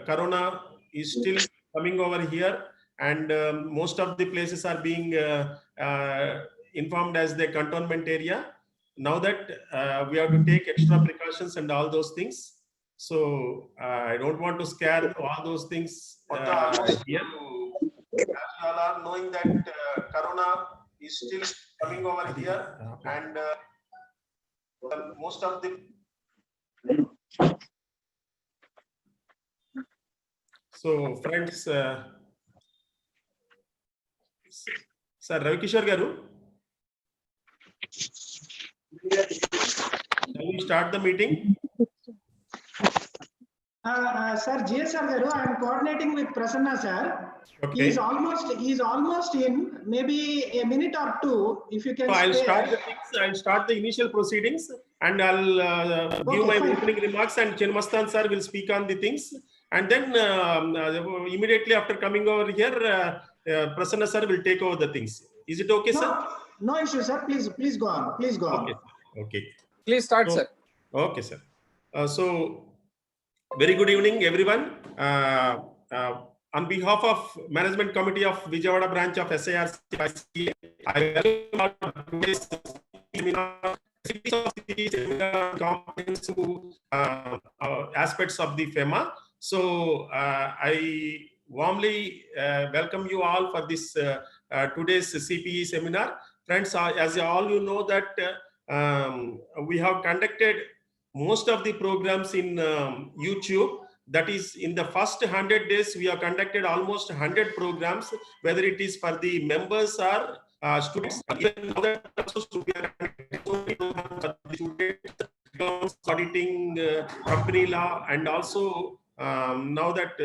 Corona is still coming over here, and most of the places are being informed as the cantonment area. Now that we have to take extra precautions and all those things. So I don't want to scare all those things here. As you all are knowing that Corona is still coming over here, and most of the friends, Sir Ravi Kishore Garu, shall we start the meeting? Sir, GSR Garu, I am coordinating with Prasanna sir. Okay. He's almost in, maybe a minute or two, if you can. So I'll start the initial proceedings, and I'll give my opening remarks, and Chinmastan sir will speak on the things, and then immediately after coming over here, Prasanna sir will take over the things. Is it okay, sir? No issue, sir. Please go on. Please go on. Okay. Please start, sir. Okay, sir. So, very good evening, everyone. On behalf of Management Committee of Vijayawada branch of SIRC, I welcome today's seminar, comprehensive aspects of the FEMA. So I warmly welcome you all for this today's CPE seminar. Friends, as all you know that we have conducted most of the programs in YouTube. That is, in the first 100 days, we have conducted almost 100 programs, whether it is for the members or students. Even students, auditing, company law, and also now that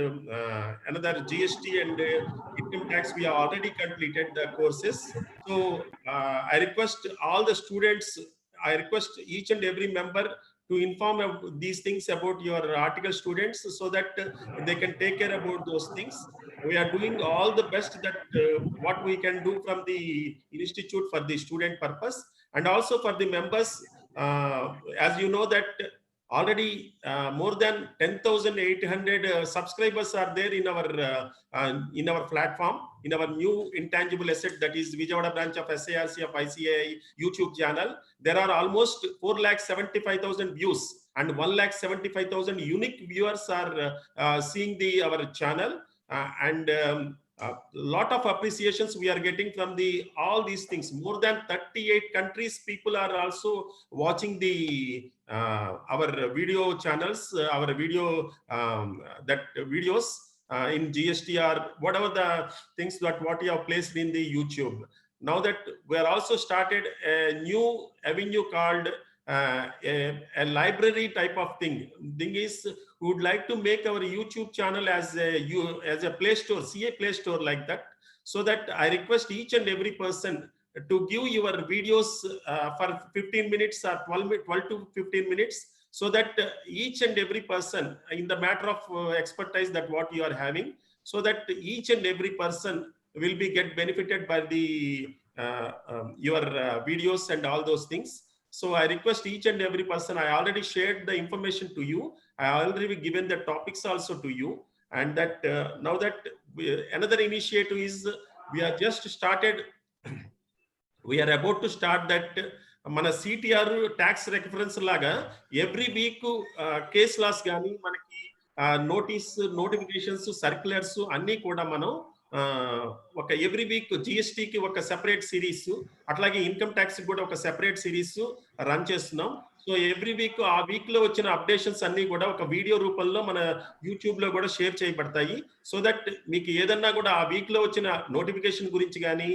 another GST and income tax, we have already completed the courses. So I request all the students, I request each and every member to inform of these things about your article students, so that they can take care about those things. We are doing all the best that what we can do from the institute for the student purpose, and also for the members. As you know that already more than 10,800 subscribers are there in our platform, in our new intangible asset, that is Vijayawada branch of SIRC of ICAI YouTube channel. There are almost 4,75,000 views, and 1,75,000 unique viewers are seeing our channel, and a lot of appreciations we are getting from all these things. More than 38 countries people are also watching our video channels, our video videos in GST or whatever the things that what you have placed in the YouTube. Now that we are also started a new avenue called a library type of thing. Thing is, we would like to make our YouTube channel as a Play Store, CA Play Store like that, so that I request each and every person to give your videos for 15 minutes or 12 to 15 minutes, so that each and every person in the matter of expertise that what you are having, so that each and every person will be get benefited by your videos and all those things. So I request each and every person, I already shared the information to you. I already given the topics also to you. And that now that another initiative is, we are just started, we are about to start that మన CTR tax reference లాగా every week case laws గానీ మనకి notifications, circulars అన్నీ కూడా మనం ఒక every week జిఎస్టీకి ఒక separate series, అట్లాగే ఇన్కమ్ ట్యాక్స్ కూడా ఒక సెపరేట్ సిరీస్ రన్ చేస్తున్నాం. సో ఎవ్రీ వీక్ ఆ వీక్ లో వచ్చిన అప్డేషన్స్ అన్ని కూడా ఒక వీడియో రూపంలో మన యూట్యూబ్ లో కూడా షేర్ చేయబడతాయి. సో దట్ మీకు ఏదన్నా కూడా ఆ వీక్ లో వచ్చిన నోటిఫికేషన్ గురించి కానీ,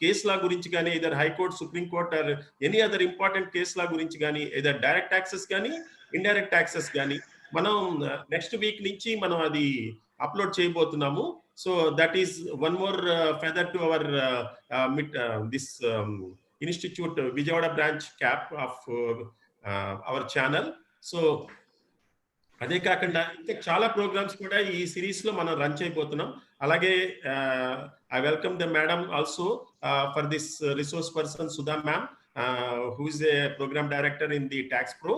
కేస్ లా గురించి కానీ, either high court, supreme court or any other important case లా గురించి కానీ, ఇదర్ డైరెక్ట్ ట్యాక్సెస్ కానీ ఇండైరెక్ట్ ట్యాక్సెస్ కానీ మనం నెక్స్ట్ వీక్ నుంచి మనం అది అప్లోడ్ చేయబోతున్నాము. So that is one more feather to our this institute Vijayawada branch cap of our channel. So అదే కాకుండా ఇంకా చాలా ప్రోగ్రామ్స్ కూడా ఈ సిరీస్ లో మనం రన్ చేయబోతున్నాం. అలాగే I welcome the madam also for this resource person Sudha ma'am, who is a program director in the Tax Pro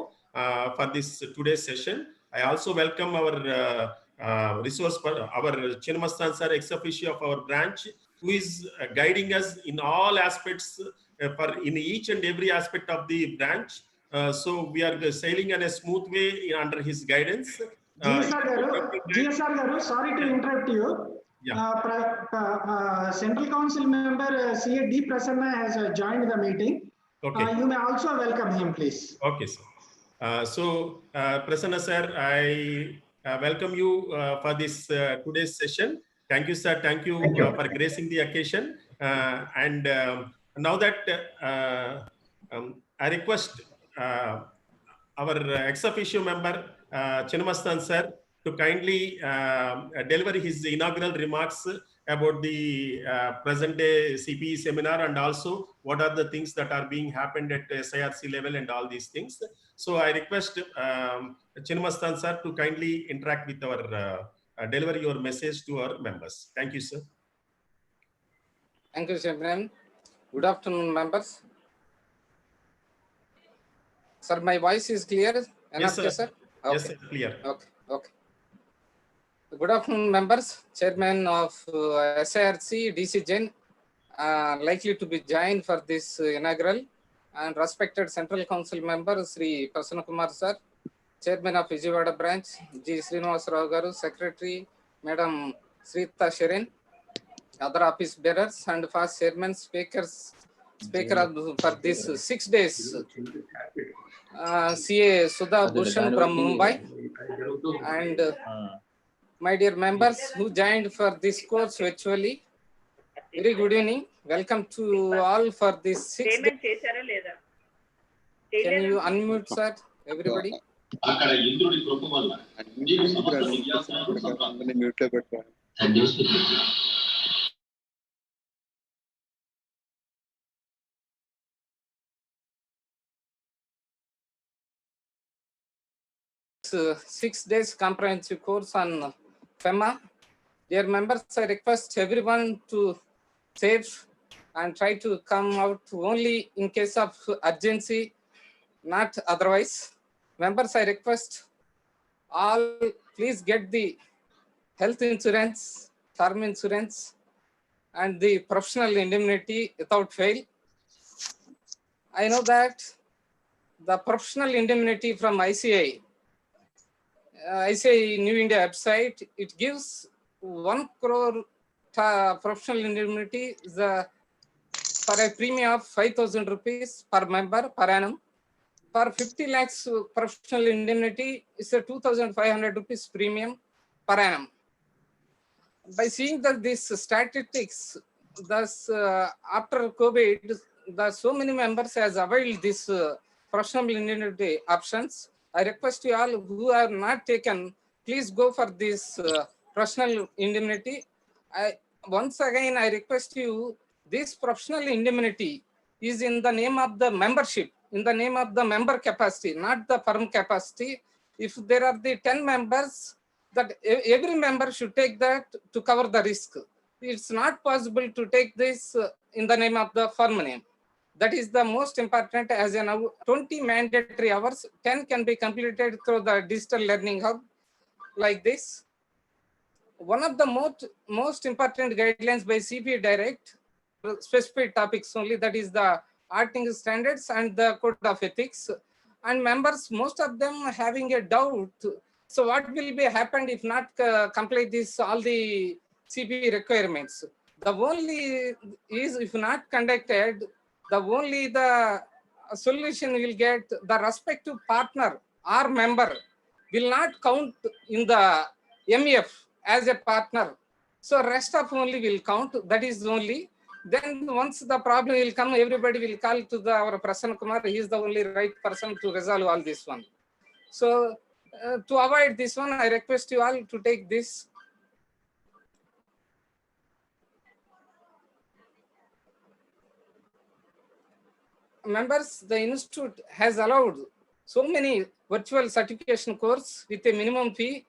for this today's session. I I also welcome our our Chinnamastan sir, ex officio of our branch, who is guiding us in all aspects, in each and every aspect of the branch. So we are sailing in a smooth way under his guidance. GSR Garu, sorry to interrupt you. Yeah. Central Council member CA D. Prasanna has joined the meeting. Okay. You may also welcome him, please. Okay, sir. Prasanna sir, I welcome you for this today's session. Thank you, sir. Thank you, for gracing the occasion. And now that I request our ex officio member, Chinnamastan sir, to kindly deliver his inaugural remarks about the present day CPE seminar, and also what are the things that are being happened at SIRC level and all these things. So I request Chinnamastan sir to kindly interact with our, deliver your message to our members. Thank you, sir. Thank you, Chairman. Good afternoon, members. Sir, my voice is clear enough, Yes, sir. Okay. Yes, sir, clear. Okay. Good afternoon, members. Chairman of SIRC, DC Jain, likely to be joined for this inaugural, and respected Central Council member, Sri Prasanna Kumar sir, Chairman of Vijayawada branch, G. Srinivas Rao Garu, Secretary, Madam Srita Shirin, other office bearers, and first chairman, speaker for this 6 days, CA Sudha Bhushan from Mumbai, and my dear members who joined for this course virtually, very good evening. Welcome to all for this 6 days. Can you unmute, sir, everybody? 6 days comprehensive course on FEMA. Dear members, I request everyone to save and try to come out only in case of urgency, not otherwise. Members, I request all, please get the health insurance, term insurance, and the professional indemnity without fail. I know that the professional indemnity from ICI New India website, it gives 1 crore professional indemnity for a premium of 5,000 rupees per member per annum. For 50 lakhs professional indemnity, it's a 2,500 rupees premium per annum. By seeing that these statistics, thus after COVID, so many members has availed this professional indemnity options. I request you all who have not taken, please go for this professional indemnity. Once again, I request you, this professional indemnity is in the name of the membership, in the name of the member capacity, not the firm capacity. If there are the 10 members, that every member should take that to cover the risk. It's not possible to take this in the name of the firm name. That is the most important. As in 20 mandatory hours, 10 can be completed through the digital learning hub like this. One of the most important guidelines by CPA Direct, specific topics only, that is the auditing standards and the code of ethics. And members, most of them having a doubt. So what will be happened if not complete this, all the CPA requirements? The only is, if not conducted, the solution will get the respective partner or member will not count in the MEF as a partner. So rest of only will count. That is only. Then once the problem will come, everybody will call to our Prasanna Kumar. He is the only right person to resolve all this one. So to avoid this one, I request you all to take this. Members, the institute has allowed so many virtual certification courses with a minimum fee,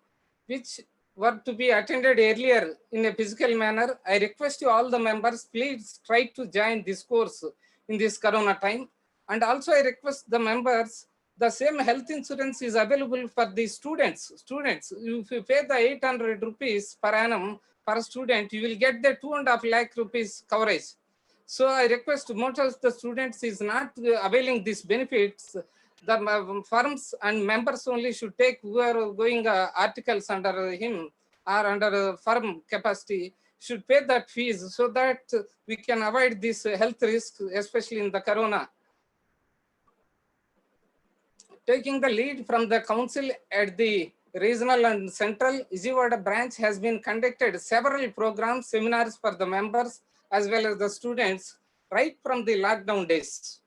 which were to be attended earlier in a physical manner. I request you all the members, please try to join this course in this Corona time. And also I request the members the same health insurance is available for the students. Students, if you pay the 800 rupees per annum per student, you will get the 2.5 lakh rupees coverage. So I request most of the students is not availing these benefits. The firms and members only should take who are going articles under him or under firm capacity should pay that fees so that we can avoid this health risk, especially in the corona. Taking the lead from the council at the regional and central, Vijayawada branch has been conducted several programs, seminars for the members as well as the students right from the lockdown days.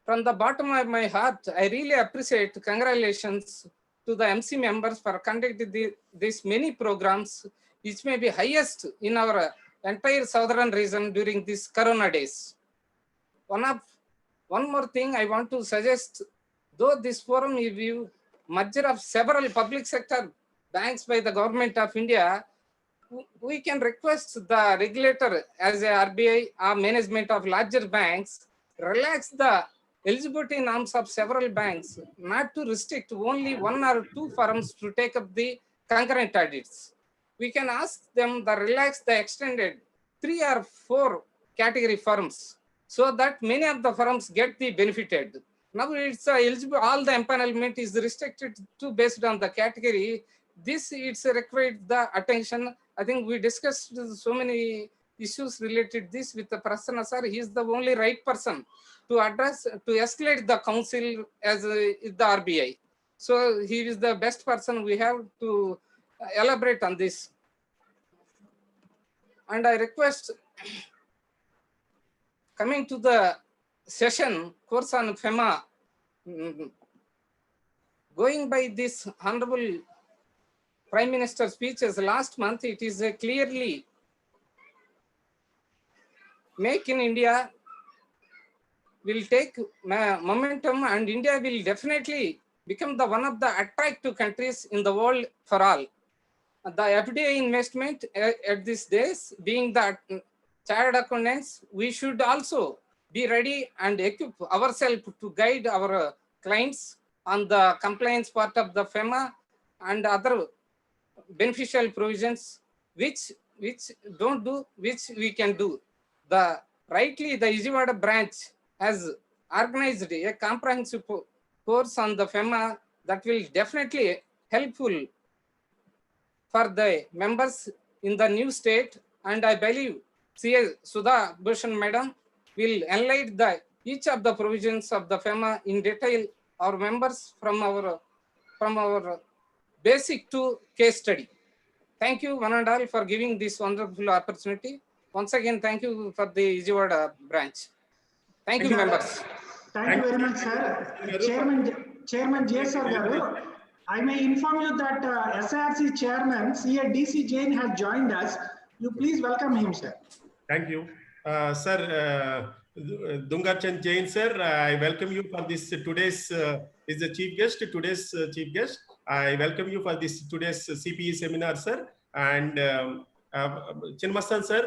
From the bottom of my heart, I really appreciate, congratulations to the MC members for conducting these many programs, which may be highest in our entire southern region during these corona days. One more thing I want to suggest, though this forum is a merger of several public sector banks by the government of India, we can request the regulator as a RBI or management of larger banks relax the eligibility norms of several banks, not to restrict only 1 or 2 firms to take up the concurrent audits. We can ask them to relax the extended 3 or 4 category firms so that many of the firms get the benefited. Now it's eligible, all the empanelment is restricted to based on the category. This it's required the attention. I think we discussed so many issues related this with the Prasanna sir. He is the only right person to address, to escalate the council as the RBI. So he is the best person we have to elaborate on this. And I request, coming to the session course on FEMA, going by this Honorable Prime Minister's speeches last month, it is clearly Make in India will take momentum and India will definitely become the one of the attractive countries in the world for all. The FDI investment at these days being the chartered accountants, we should also be ready and equip ourselves to guide our clients on the compliance part of the FEMA and other beneficial provisions which we can do. The Vijayawada branch has organized a comprehensive course on the FEMA that will definitely helpful for the members in the new state, and I believe CA Sudha Bhushan Madam will enlighten each of the provisions of the FEMA in detail. Our members from our basic to case study. Thank you one and all for giving this wonderful opportunity. Once again, thank you for the Vijayawada branch. Thank you, members. Thank you very much, sir. Chairman JSR Garu, I may inform you that SRC Chairman CA DC Jain has joined us. You please welcome him, sir. Thank you. Sir, Dungarchand Jain, sir, I welcome you for this today's is the chief guest. Today's chief guest. I welcome you for this today's CPE seminar, sir. And Chinmastan, sir,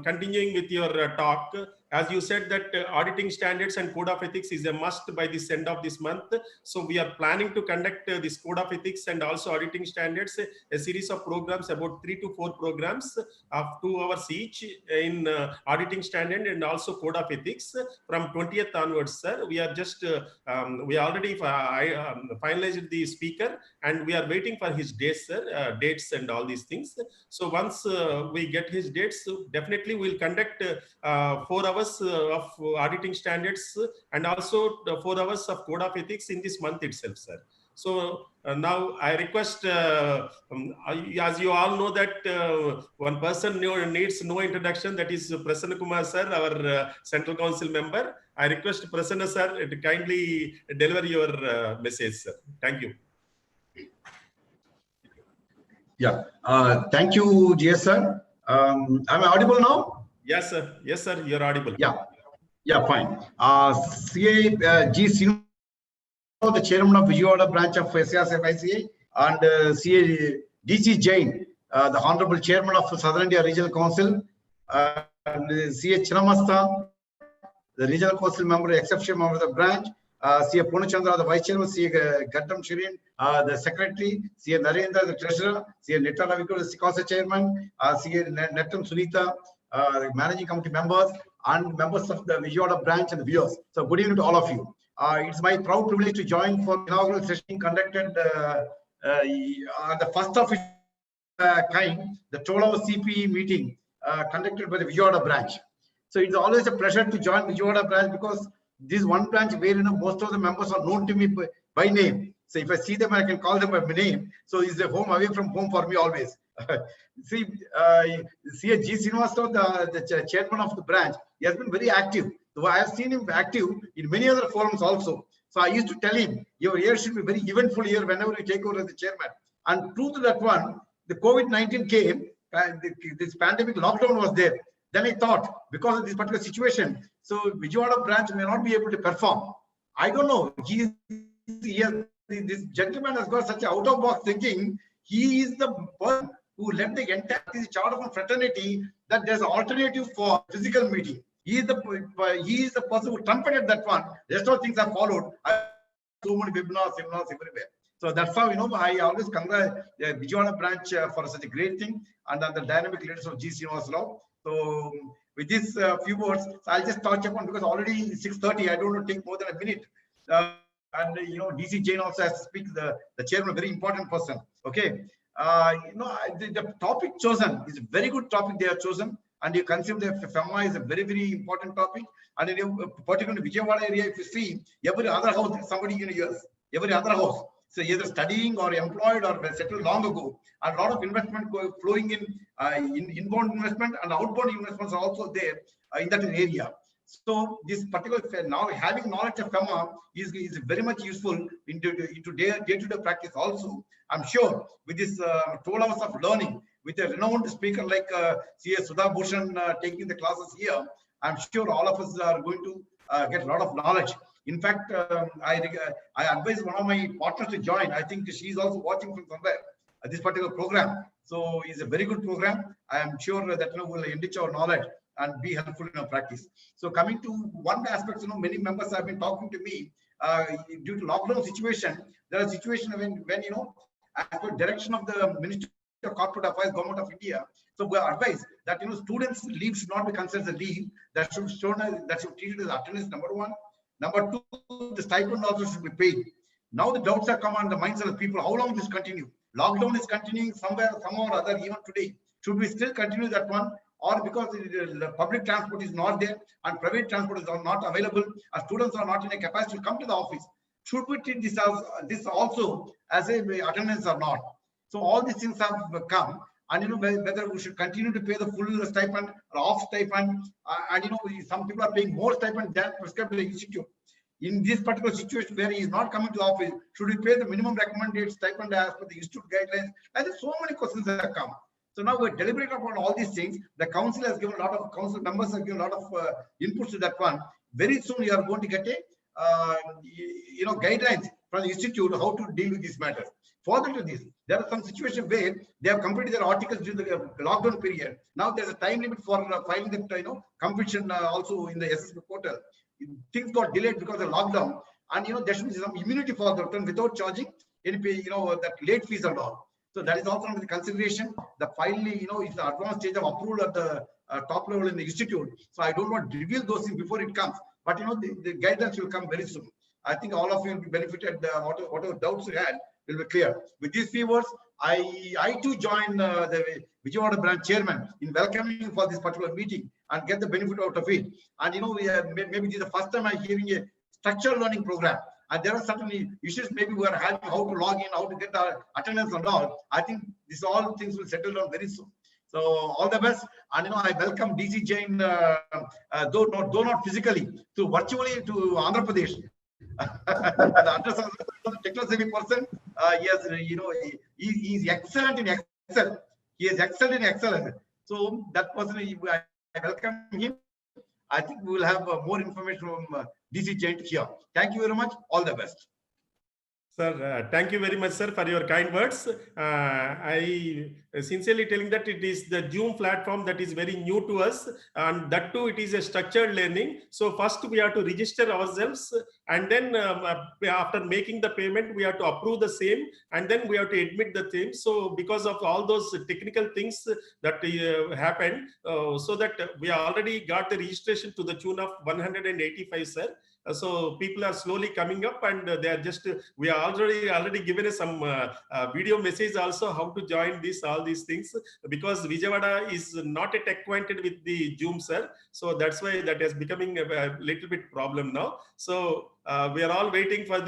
continuing with your talk, as you said that auditing standards and code of ethics is a must by this end of this month. So we are planning to conduct this code of ethics and also auditing standards, a series of programs, about 3 to 4 programs of 2 hours each in auditing standard and also code of ethics from 20th onwards, sir. We are just, we already finalized the speaker and we are waiting for his dates, sir, dates and all these things. So once we get his dates, definitely we'll conduct 4 hours of auditing standards and also 4 hours of code of ethics in this month itself, sir. So now I request, as you all know that one person needs no introduction, that is Prasanna Kumar sir, our Central Council member. I request Prasanna sir to kindly deliver your message, sir. Thank you. Yeah, thank you, GS sir. Am I audible now? Yes, sir. Yes, sir. You're audible. Yeah, fine. CA G. Sinu, the chairman of Vijayawada branch of SRCFICA, and CA DC Jain, the honorable chairman of Southern India Regional Council, and CA Chinamasta, the regional council member, exception member of the branch, CA Punachandra, the Vice Chairman, CA Gattam Shirin, the Secretary, CA Narendra, the Treasurer, CA Netta Ravikul, the SICOSA Chairman, CA Nettam Sunita, the Managing Committee members, and members of the Vijayawada branch and the viewers. So good evening to all of you. It's my proud privilege to join for inaugural session conducted the first of its kind, the 12-hour CPE meeting conducted by the Vijayawada branch. So it's always a pleasure to join Vijayawada branch because this one branch where most of the members are known to me by name. So if I see them, I can call them by name. So it's a home away from home for me always. See, CA G. Srinivasrao, the chairman of the branch, he has been very active. So I have seen him active in many other forums also. So I used to tell him, your year should be very eventful year whenever you take over as the chairman. And true to that one, the COVID-19 came, this pandemic lockdown was there. Then I thought, because of this particular situation, so Vijayawada branch may not be able to perform. I don't know. This gentleman has got such an out-of-box thinking. He is the person who led the entire chart of fraternity that there's an alternative for physical meeting. He is the person who trumpeted that one. The rest of things are followed. So many webinars, seminars everywhere. So that's how, I always congratulate Vijayawada branch for such a great thing and the dynamic leaders of G. Srinivasrao. So with these few words, so I'll just touch upon because already 6:30. I don't want to take more than a minute. And DC Jain also has to speak. The chairman, a very important person. Okay, the topic chosen is a very good topic they have chosen, and you consider the FEMA is a very, very important topic. And particularly Vijayawada area, if you see every other house, somebody in years, every other house. So either studying or employed or settled long ago, and a lot of investment flowing in inbound investment and outbound investments are also there in that area. So this particular now having knowledge of FEMA is very much useful into day-to-day practice also. I'm sure with this 12 hours of learning with a renowned speaker like CA Sudha Bhushan taking the classes here, I'm sure all of us are going to get a lot of knowledge. In fact, I advise one of my partners to join. I think she's also watching from somewhere this particular program. So it's a very good program. I am sure that will enrich our knowledge and be helpful in our practice. So coming to one aspect, many members have been talking to me due to lockdown situation. There are situations when as per direction of the Ministry of Corporate Affairs, Government of India. So we advise that students' leave should not be considered as a leave. That should treat it as attendance. Number one. Number two, the stipend also should be paid. Now the doubts have come on the minds of the people. How long this continue? Lockdown is continuing somehow or other, even today. Should we still continue that one? Or because the public transport is not there and private transport is not available, and students are not in a capacity to come to the office, should we treat this also as a attendance or not? So all these things have come. And whether we should continue to pay the full stipend or off stipend, and some people are paying more stipend than prescribed by the institute. In this particular situation where he is not coming to the office, should we pay the minimum recommended stipend as per the institute guidelines? And there's so many questions that have come. So now we're deliberating about all these things. The council has given a lot of council members have given a lot of inputs to that one. Very soon you are going to get a guidelines from the institute how to deal with these matters. Further to this, there are some situations where they have completed their articles during the lockdown period. Now there's a time limit for filing that completion also in the SSB portal. Things got delayed because of lockdown, and there should be some immunity for the return without charging any that late fees and all. So that is also under the consideration. The finally it's the advanced stage of approval at the top level in the institute. So I don't want to reveal those things before it comes. But the guidance will come very soon. I think all of you will be benefited. Whatever doubts you had will be clear. With these few words, I too join the Vijayawada branch chairman in welcoming you for this particular meeting and get the benefit out of it. And maybe this is the first time I'm hearing a structured learning program. And there are certain issues maybe we are having how to log in, how to get the attendance and all. I think these all things will settle down very soon. So all the best. And I welcome DC Jain, though not physically, to virtually to Andhra Pradesh. The address of the techno-savvy person. Yes, he is excellent in Excel. He is excellent in Excel. So that person, I welcome him. I think we will have more information from DC Jain here. Thank you very much. All the best. Sir, thank you very much, sir, for your kind words. I sincerely telling that it is the Zoom platform that is very new to us, and that too it is a structured learning. So first we have to register ourselves, and then after making the payment, we have to approve the same, and then we have to admit the same. So because of all those technical things that happened, so that we already got the registration to the tune of 185, sir. So people are slowly coming up, and they are just we are already given some video message also how to join all these things, because Vijayawada is not yet acquainted with the Zoom, sir. So that's why that is becoming a little bit problem now. So we are all waiting for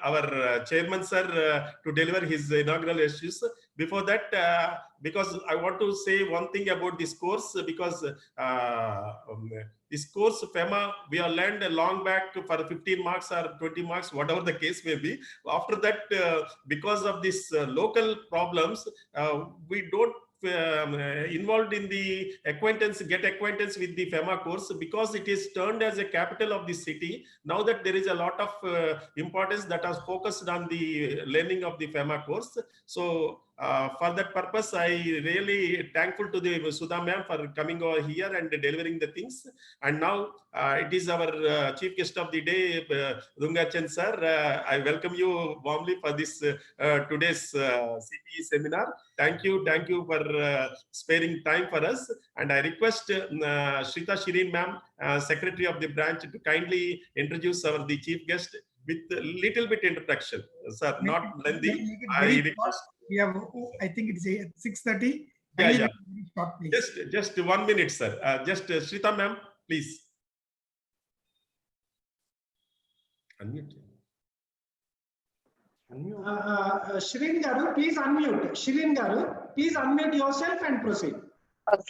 our chairman, sir, to deliver his inaugural issues. Before that, because I want to say one thing about this course, because this course FEMA we have learned a long back for 15 marks or 20 marks, whatever the case may be. After that, because of these local problems, we don't involved in the get acquaintance with the FEMA course, because it is turned as a capital of the city. Now that there is a lot of importance that is focused on the learning of the FEMA course. So for that purpose, I really thankful to the Sudha ma'am for coming over here and delivering the things. And now it is our chief guest of the day, Dungachan sir. I welcome you warmly for this today's CPE seminar. Thank you for sparing time for us. And I request Shrita Shireen ma'am, secretary of the branch, to kindly introduce the chief guest with a little bit introduction, sir. Not lengthy. I request. We have, I think it's 6:30. Yeah. Short, just 1 minute, sir. Just Shrita ma'am, please. Unmute. Shireen Garu, please unmute. Shireen Garu, please unmute yourself and proceed. Okay.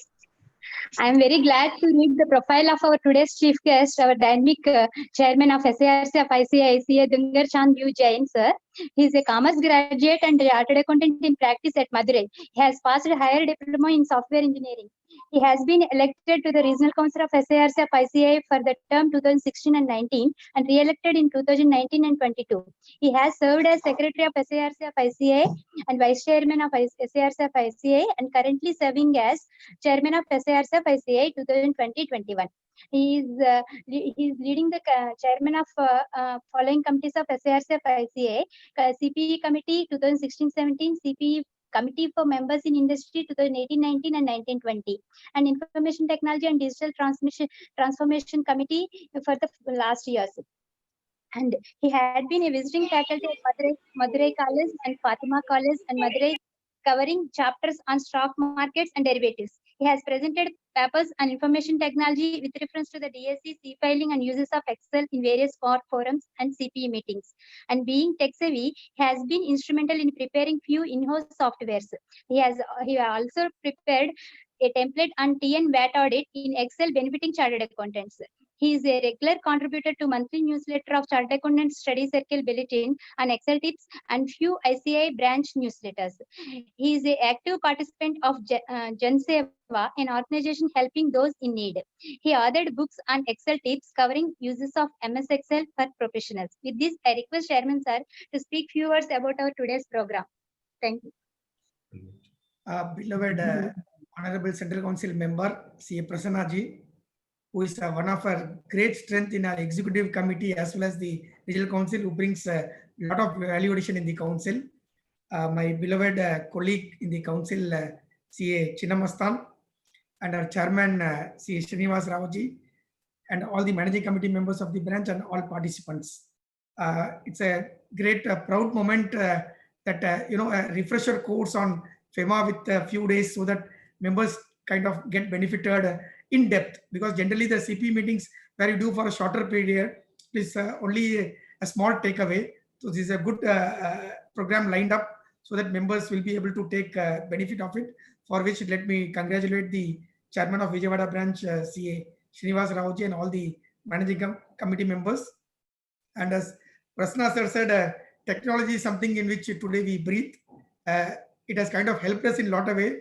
I am very glad to read the profile of our today's chief guest, our dynamic chairman of SARC of ICICI, Dungar Chand Jain, sir. He is a commerce graduate and chartered accountant in practice at Madurai. He has passed a higher diploma in software engineering. He has been elected to the Regional Council of SARC of ICICI for the term 2016 and 19 and re-elected in 2019 and 22. He has served as Secretary of SARC of ICICI and Vice Chairman of SARC of ICICI and currently serving as Chairman of SARC of ICICI 2020-21. He is leading the chairman of following committees of SARC of ICICI, CPE Committee 2016-17, CPE Committee for Members in Industry 2018-19 and 19-20, and Information Technology and Digital Transformation Committee for the last years. And he had been a visiting faculty at Madurai College and Fatima College and Madurai, covering chapters on stock markets and derivatives. He has presented papers on information technology with reference to the DSC, C-filing and uses of Excel in various forums and CPE meetings. And being tech-savvy, he has been instrumental in preparing few in-house softwares. He also prepared a template on TN VAT audit in Excel benefiting chartered accountants. He is a regular contributor to monthly newsletter of Chartered Accountants Study Circle Bulletin on Excel tips and few ICI branch newsletters. He is an active participant of Jan Seva, an organization helping those in need. He authored books on Excel tips covering uses of MS Excel for professionals. With this, I request Chairman Sir to speak few words about our today's program. Thank you. Beloved Honorable Central Council Member, C.A. Prasannaji, who is one of our great strength in our executive committee as well as the regional council, who brings a lot of value addition in the council. My beloved colleague in the council, C.A. Chinnamastan, and our chairman, C.A. Srinivas Raoji, and all the managing committee members of the branch and all participants. It's a great proud moment that a refresher course on FEMA with a few days, so that members kind of get benefited in depth, because generally the CP meetings where you do for a shorter period is only a small takeaway. So this is a good program lined up so that members will be able to take benefit of it, for which let me congratulate the chairman of Vijayawada branch, CA Srinivas Raoji, and all the managing committee members. And as Prasanna sir said, technology is something in which today we breathe. It has kind of helped us in a lot of ways.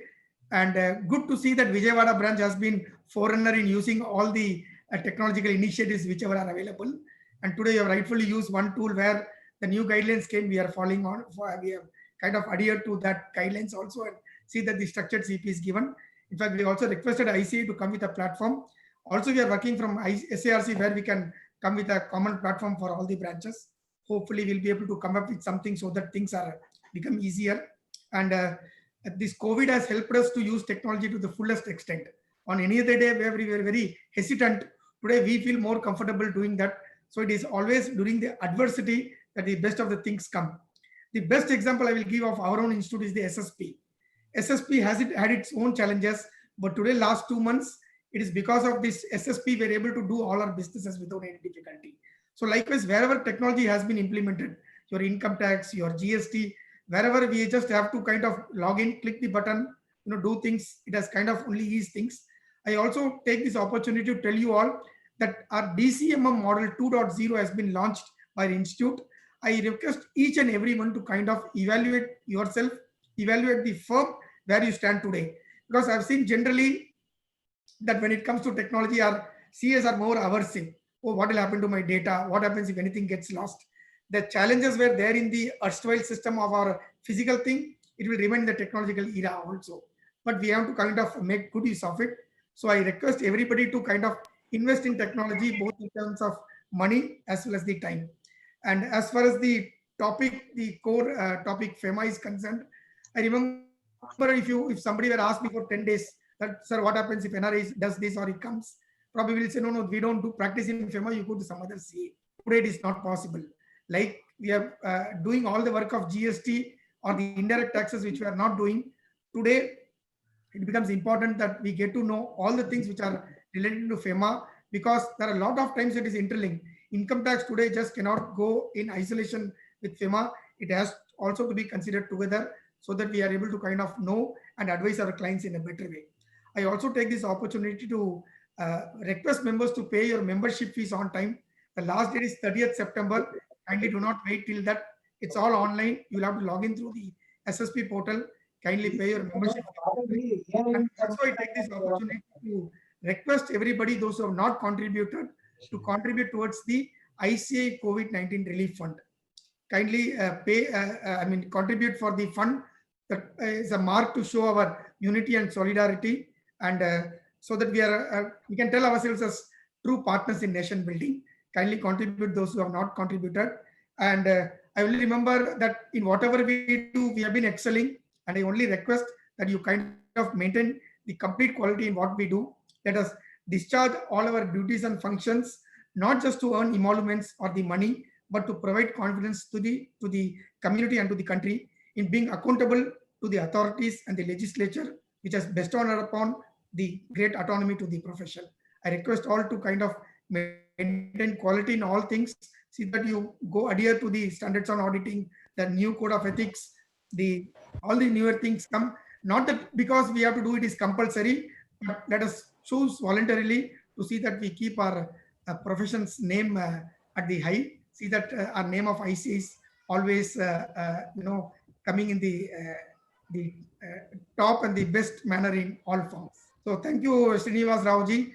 And good to see that Vijayawada branch has been forerunner in using all the technological initiatives whichever are available. And today you have rightfully used one tool where the new guidelines came, we are following on. We have kind of adhered to that guidelines also and see that the structured CP is given. In fact, we also requested ICA to come with a platform. Also, we are working from SARC where we can come with a common platform for all the branches. Hopefully, we'll be able to come up with something so that things are become easier. And this COVID has helped us to use technology to the fullest extent. On any other day where we were very hesitant, today we feel more comfortable doing that. So it is always during the adversity that the best of the things come. The best example I will give of our own institute is the SSP. SSP has had its own challenges, but today, last 2 months, it is because of this SSP we're able to do all our businesses without any difficulty. So likewise, wherever technology has been implemented, your income tax, your GST, wherever we just have to kind of log in, click the button, do things, it has kind of only eased things. I also take this opportunity to tell you all that our DCMM model 2.0 has been launched by the institute. I request each and everyone to kind of evaluate yourself, evaluate the firm where you stand today. Because I've seen generally that when it comes to technology, our CS are more aversive. Oh, what will happen to my data? What happens if anything gets lost? The challenges were there in the erstwhile system of our physical thing. It will remain in the technological era also. But we have to kind of make good use of it. So I request everybody to kind of invest in technology, both in terms of money as well as the time. And as far as the topic, the core topic FEMA is concerned, I remember if somebody were asked me for 10 days that, sir, what happens if NRI does this or it comes? Probably will say, no, we don't do practice in FEMA, you go to some other CA. Today it is not possible. Like we are doing all the work of GST or the indirect taxes, which we are not doing. Today, it becomes important that we get to know all the things which are related to FEMA, because there are a lot of times it is interlinked. Income tax today just cannot go in isolation with FEMA. It has also to be considered together so that we are able to kind of know and advise our clients in a better way. I also take this opportunity to request members to pay your membership fees on time. The last date is 30th September. Kindly do not wait till that. It's all online. You'll have to log in through the SSP portal. Kindly pay your membership fee. And also I take this opportunity to request everybody, those who have not contributed, to contribute towards the ICA COVID-19 Relief Fund. Kindly contribute for the fund. That is a mark to show our unity and solidarity, and so that we can tell ourselves as true partners in nation building. Kindly contribute those who have not contributed. And I will remember that in whatever we do, we have been excelling, and I only request that you kind of maintain the complete quality in what we do. Let us discharge all our duties and functions, not just to earn emoluments or the money, but to provide confidence to the community and to the country in being accountable to the authorities and the legislature, which has bestowed upon the great autonomy to the profession. I request all to kind of maintain quality in all things. See that you go adhere to the standards on auditing, the new code of ethics, all the newer things come. Not that because we have to do it is compulsory, but let us choose voluntarily to see that we keep our profession's name at the high. See that our name of IC is always coming in the top and the best manner in all forms. So thank you, Srinivas Raoji,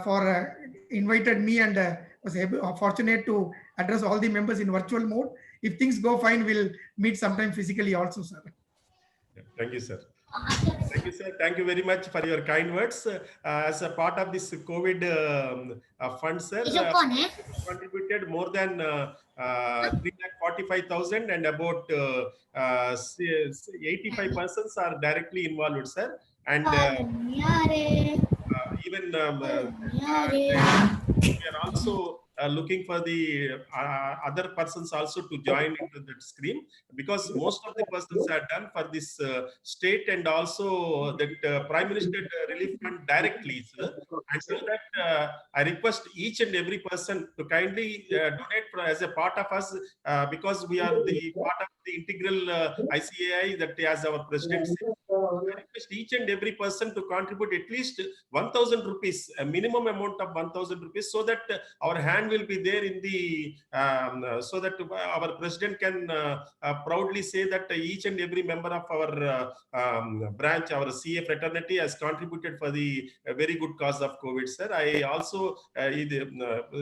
for invited me, and was fortunate to address all the members in virtual mode. If things go fine, we'll meet sometime physically also, sir. Thank you, sir. Thank you, sir. Thank you very much for your kind words. As a part of this COVID fund, sir, contributed more than 345,000, and about 85 persons are directly involved, sir. And even we are also looking for the other persons also to join into that stream, because most of the persons are done for this state and also that Prime Minister Relief Fund directly, sir. And so that I request each and every person to kindly donate as a part of us, because we are the part of the integral ICAI that as our president said. I request each and every person to contribute at least 1,000 rupees, a minimum amount of 1,000 rupees, so that our hand will be there in the, so that our president can proudly say that each and every member of our branch, our CA fraternity, has contributed for the very good cause of COVID, sir. I also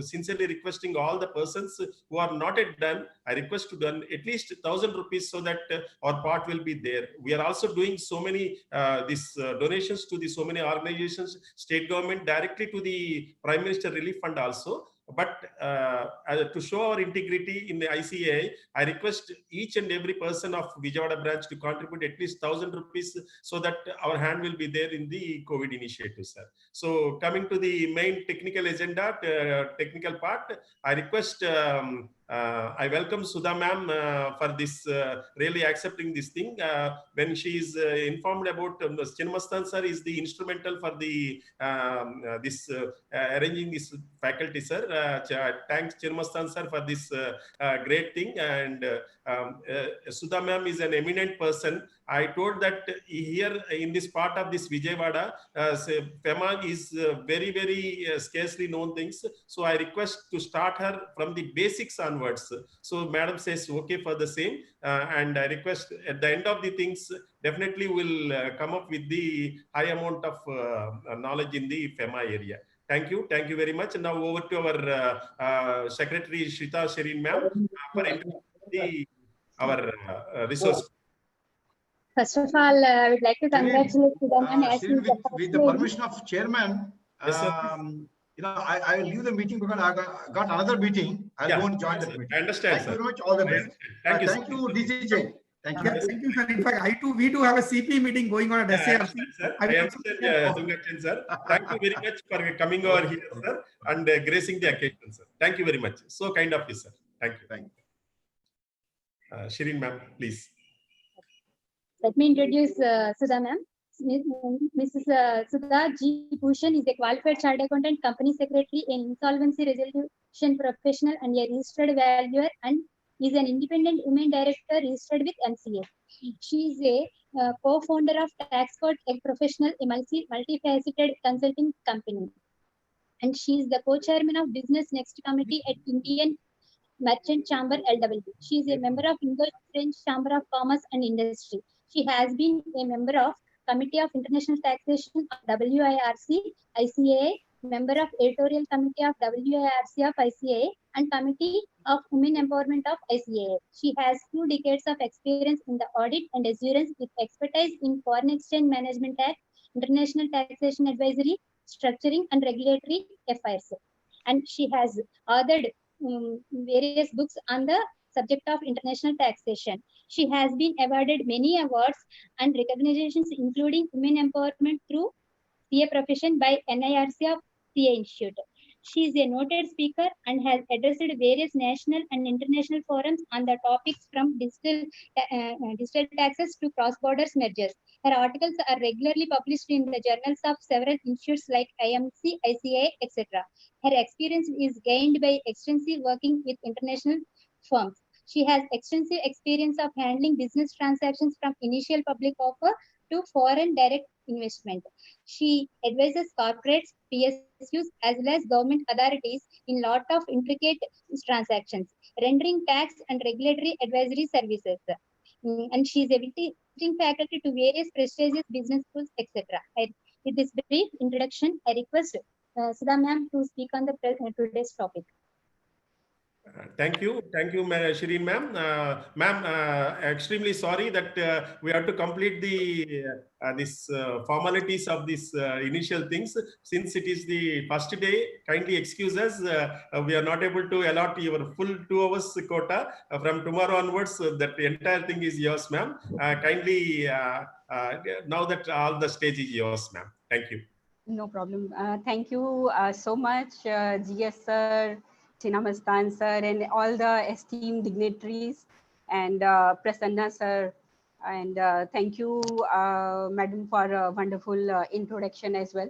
sincerely requesting all the persons who are not yet done, I request to done at least 1,000 rupees, so that our part will be there. We are also doing so many donations to the so many organizations, state government, directly to the Prime Minister Relief Fund also. But to show our integrity in the ICAI, I request each and every person of Vijayawada branch to contribute at least 1,000 rupees, so that our hand will be there in the COVID initiative, sir. So coming to the main technical agenda, technical part, I request, I welcome Sudha ma'am for this really accepting this thing. When she is informed about Chinnamastan sir is the instrumental for the this arranging this faculty, sir. Thanks Chinnamastan sir for this great thing. And Sudha ma'am is an eminent person. I told that here in this part of this Vijayawada, FEMA is very, very scarcely known things. So I request to start her from the basics onwards. So madam says okay for the same. And I request at the end of the things, definitely will come up with the high amount of knowledge in the FEMA area. Thank you. Thank you very much. And now over to our Secretary Shrita Shireen ma'am for introducing our resource. First of all, I would like to congratulate Sudha with the permission of chairman, Yes, you know, I will leave the meeting because I got another meeting. I'll go and join the meeting. I understand, Thank you very much. All the best. Thank you. Thank you, DC Jain. Thank you. Thank you, sir. In fact, we do have a CP meeting going on at SARC. I understand, Dungachan, sir. Thank you very much for coming over here, sir, and gracing the occasion, sir. Thank you very much. So kind of you, sir. Thank you. Thank you. Shireen ma'am, please. Let me introduce Sudha ma'am. Mrs. Sudha G. Bhushan is a qualified chartered accountant, company secretary, an insolvency resolution professional, and a registered valuer, and is an independent women director registered with MCA. She is a co-founder of TaxCode, a professional multifaceted consulting company. And she is the co-chairman of Business Next Committee at Indian Merchant Chamber LW. She is a member of Indo-French Chamber of Commerce and Industry. She has been a member of Committee of International Taxation of WIRC, ICAA, member of Editorial Committee of WIRC of ICAA, and Committee of Women Empowerment of ICAA. She has 2 decades of experience in the audit and assurance with expertise in Foreign Exchange Management Act, International Taxation Advisory, Structuring and Regulatory Affairs. And she has authored various books on the subject of international taxation. She has been awarded many awards and recognitions, including Women Empowerment through CA Profession by NIRC of CA Institute. She is a noted speaker and has addressed various national and international forums on the topics from digital taxes to cross-border mergers. Her articles are regularly published in the journals of several institutes like IMC, ICAI, etc. Her experience is gained by extensive working with international firms. She has extensive experience of handling business transactions from initial public offer to foreign direct investment. She advises corporates, PSUs, as well as government authorities in lot of intricate transactions, rendering tax and regulatory advisory services. And she is a visiting faculty to various prestigious business schools, etc. With this brief introduction, I request Sudha ma'am to speak on the today's topic. Thank you, Shireen ma'am. Ma'am, extremely sorry that we have to complete the this formalities of this initial things. Since it is the first day, kindly excuse us. We are not able to allot your full 2 hours quota. From tomorrow onwards, that the entire thing is yours, ma'am. Kindly now that all the stage is yours, ma'am. Thank you. No problem. Thank you so much, GS sir, Chinnamastan sir, and all the esteemed dignitaries, and Prasanna sir, and thank you, madam, for a wonderful introduction as well.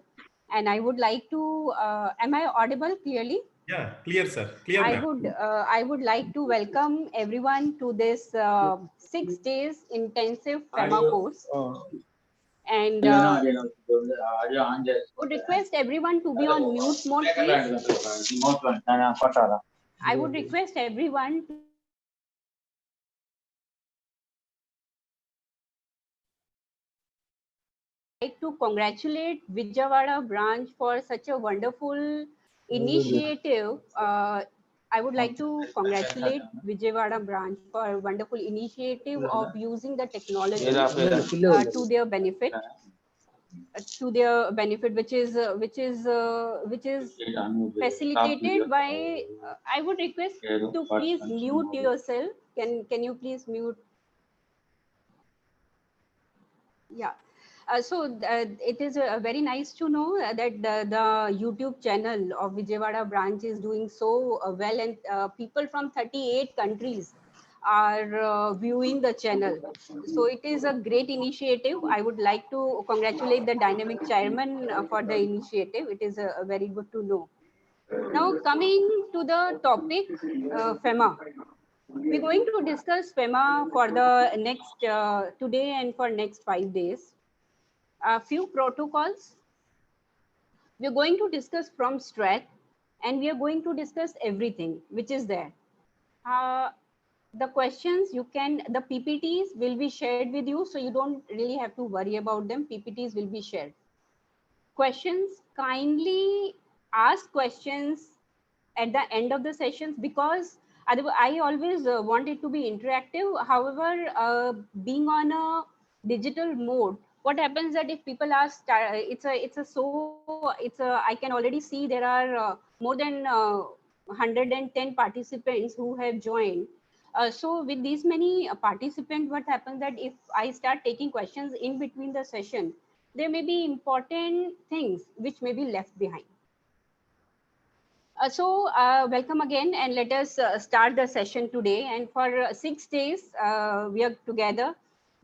And I would like to, am I audible clearly? Yeah, clear, sir. Clear. I would like to welcome everyone to this 6 days intensive FEMA course. And would request everyone to be on mute mode, please. I would request everyone like to congratulate Vijayawada branch for such a wonderful initiative. I would like to congratulate Vijayawada branch for a wonderful initiative of using the technology to their benefit. Which is facilitated by. I would request to please mute yourself. Can you please mute? Yeah. It is very nice to know that the YouTube channel of Vijayawada branch is doing so well, and people from 38 countries are viewing the channel. So it is a great initiative. I would like to congratulate the dynamic chairman for the initiative. It is very good to know. Now coming to the topic, FEMA. We're going to discuss FEMA for the next today and for next 5 days. A few protocols. We're going to discuss from strat, and we are going to discuss everything which is there. The questions the PPTs will be shared with you, so you don't really have to worry about them. PPTs will be shared. Questions, kindly ask questions at the end of the sessions, because I always want it to be interactive. However, being on a digital mode, what happens that if people ask, I can already see there are more than 110 participants who have joined. So with these many participants, what happens that if I start taking questions in between the session, there may be important things which may be left behind. Welcome again, and let us start the session today. And for 6 days, we are together.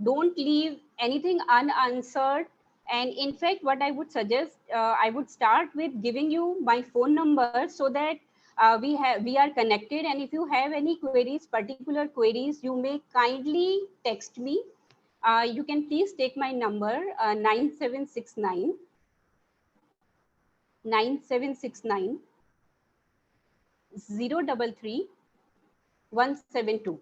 Don't leave anything unanswered. And in fact, what I would suggest, I would start with giving you my phone number so that we are connected. And if you have any queries, particular queries, you may kindly text me. You can please take my number, 9769 033 172.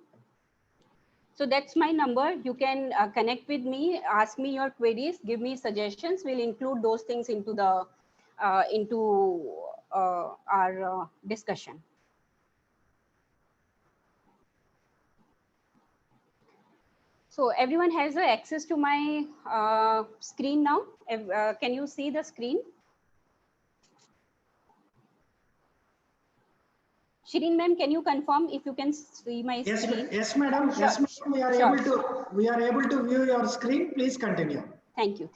So that's my number. You can connect with me, ask me your queries, give me suggestions. We'll include those things into the our discussion. So everyone has access to my screen now. Can you see the screen? Shireen ma'am, can you confirm if you can see my screen? Yes, madam. Sure. Yes, madam. We are able to view your screen. Please continue. Thank you.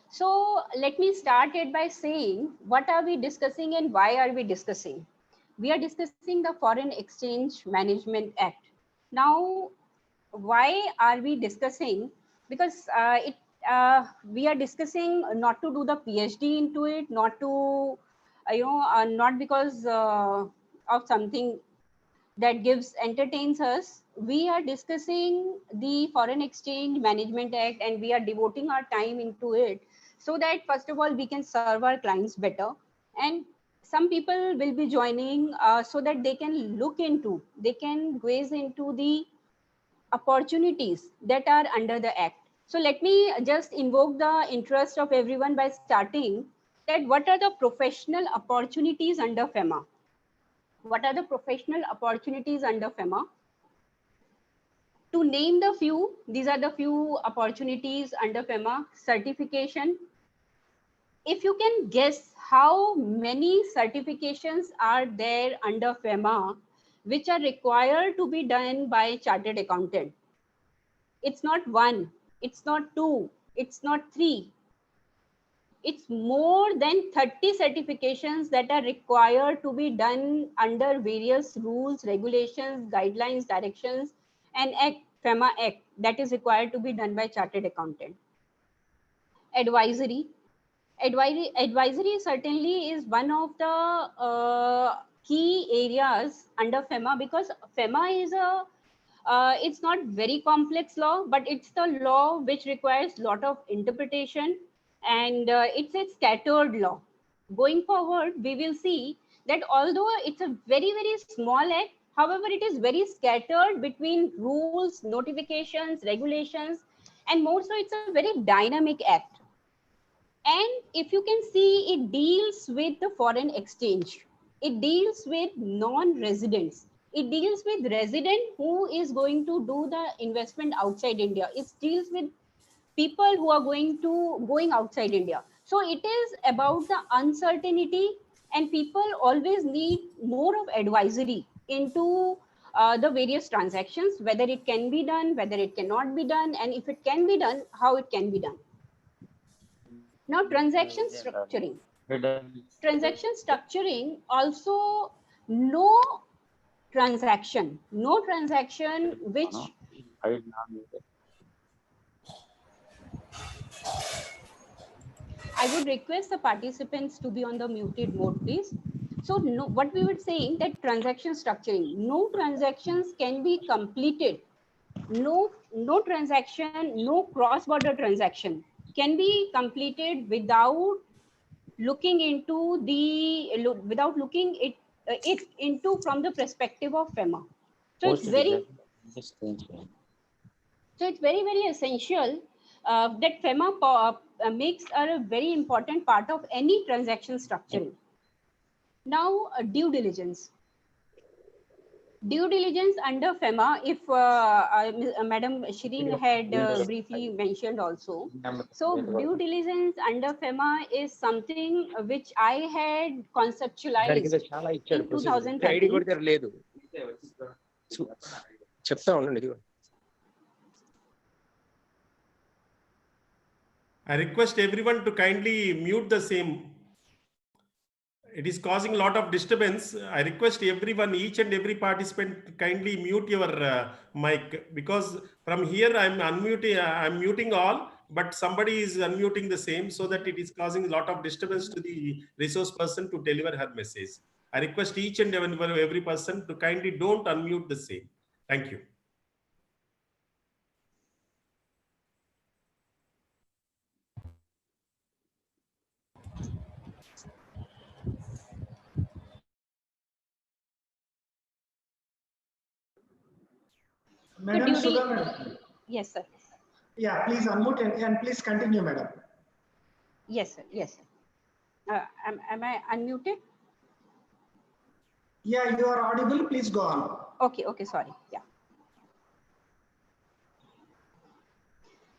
So let me start it by saying, what are we discussing and why are we discussing? We are discussing the Foreign Exchange Management Act. Now, why are we discussing? Because we are discussing not to do the PhD into it, not to, not because of something that entertains us. We are discussing the Foreign Exchange Management Act, and we are devoting our time into it so that first of all we can serve our clients better, and some people will be joining so that they can they can gaze into the opportunities that are under the act. So let me just invoke the interest of everyone by starting that what are the professional opportunities under FEMA? What are the professional opportunities under FEMA? To name the few, these are the few opportunities under FEMA. Certification. If you can guess how many certifications are there under FEMA, which are required to be done by a chartered accountant. It's not 1, it's not 2, it's not 3. It's more than 30 certifications that are required to be done under various rules, regulations, guidelines, directions, and Act, FEMA Act, that is required to be done by chartered accountant. Advisory. Advisory certainly is one of the key areas under FEMA, because FEMA is It's not very complex law, but it's the law which requires lot of interpretation, and it's a scattered law. Going forward, we will see that although it's a very, very small act, however, it is very scattered between rules, notifications, regulations, and more so, it's a very dynamic act. And if you can see, it deals with the foreign exchange. It deals with non-residents. It deals with resident who is going to do the investment outside India. It deals with people who are going outside India. So it is about the uncertainty, and people always need more of advisory into the various transactions, whether it can be done, whether it cannot be done, and if it can be done, how it can be done. Now, transaction structuring. Transaction structuring also no transaction which I would request the participants to be on the muted mode, please. So no, what we were saying that transaction structuring, no transactions can be completed. No transaction, no cross-border transaction can be completed without looking into without looking it into from the perspective of FEMA. So it's very very essential that FEMA makes a very important part of any transaction structuring. Now, due diligence. Due diligence under FEMA, if Madam Shireen had briefly mentioned also. So due diligence under FEMA is something which I had conceptualized in 2013. I request everyone to kindly mute the same. It is causing a lot of disturbance. I request everyone, each and every participant, kindly mute your mic, because from here I'm unmuting, I'm muting all, but somebody is unmuting the same, so that it is causing a lot of disturbance to the resource person to deliver her message. I request each and every person to kindly don't unmute the same. Thank you. Madam Sudha, madam. Yes, sir. Yeah, please unmute and please continue, madam. Yes, sir. Yes, sir. Am I unmuted? Yeah, you are audible. Please go on. Okay, sorry. Yeah.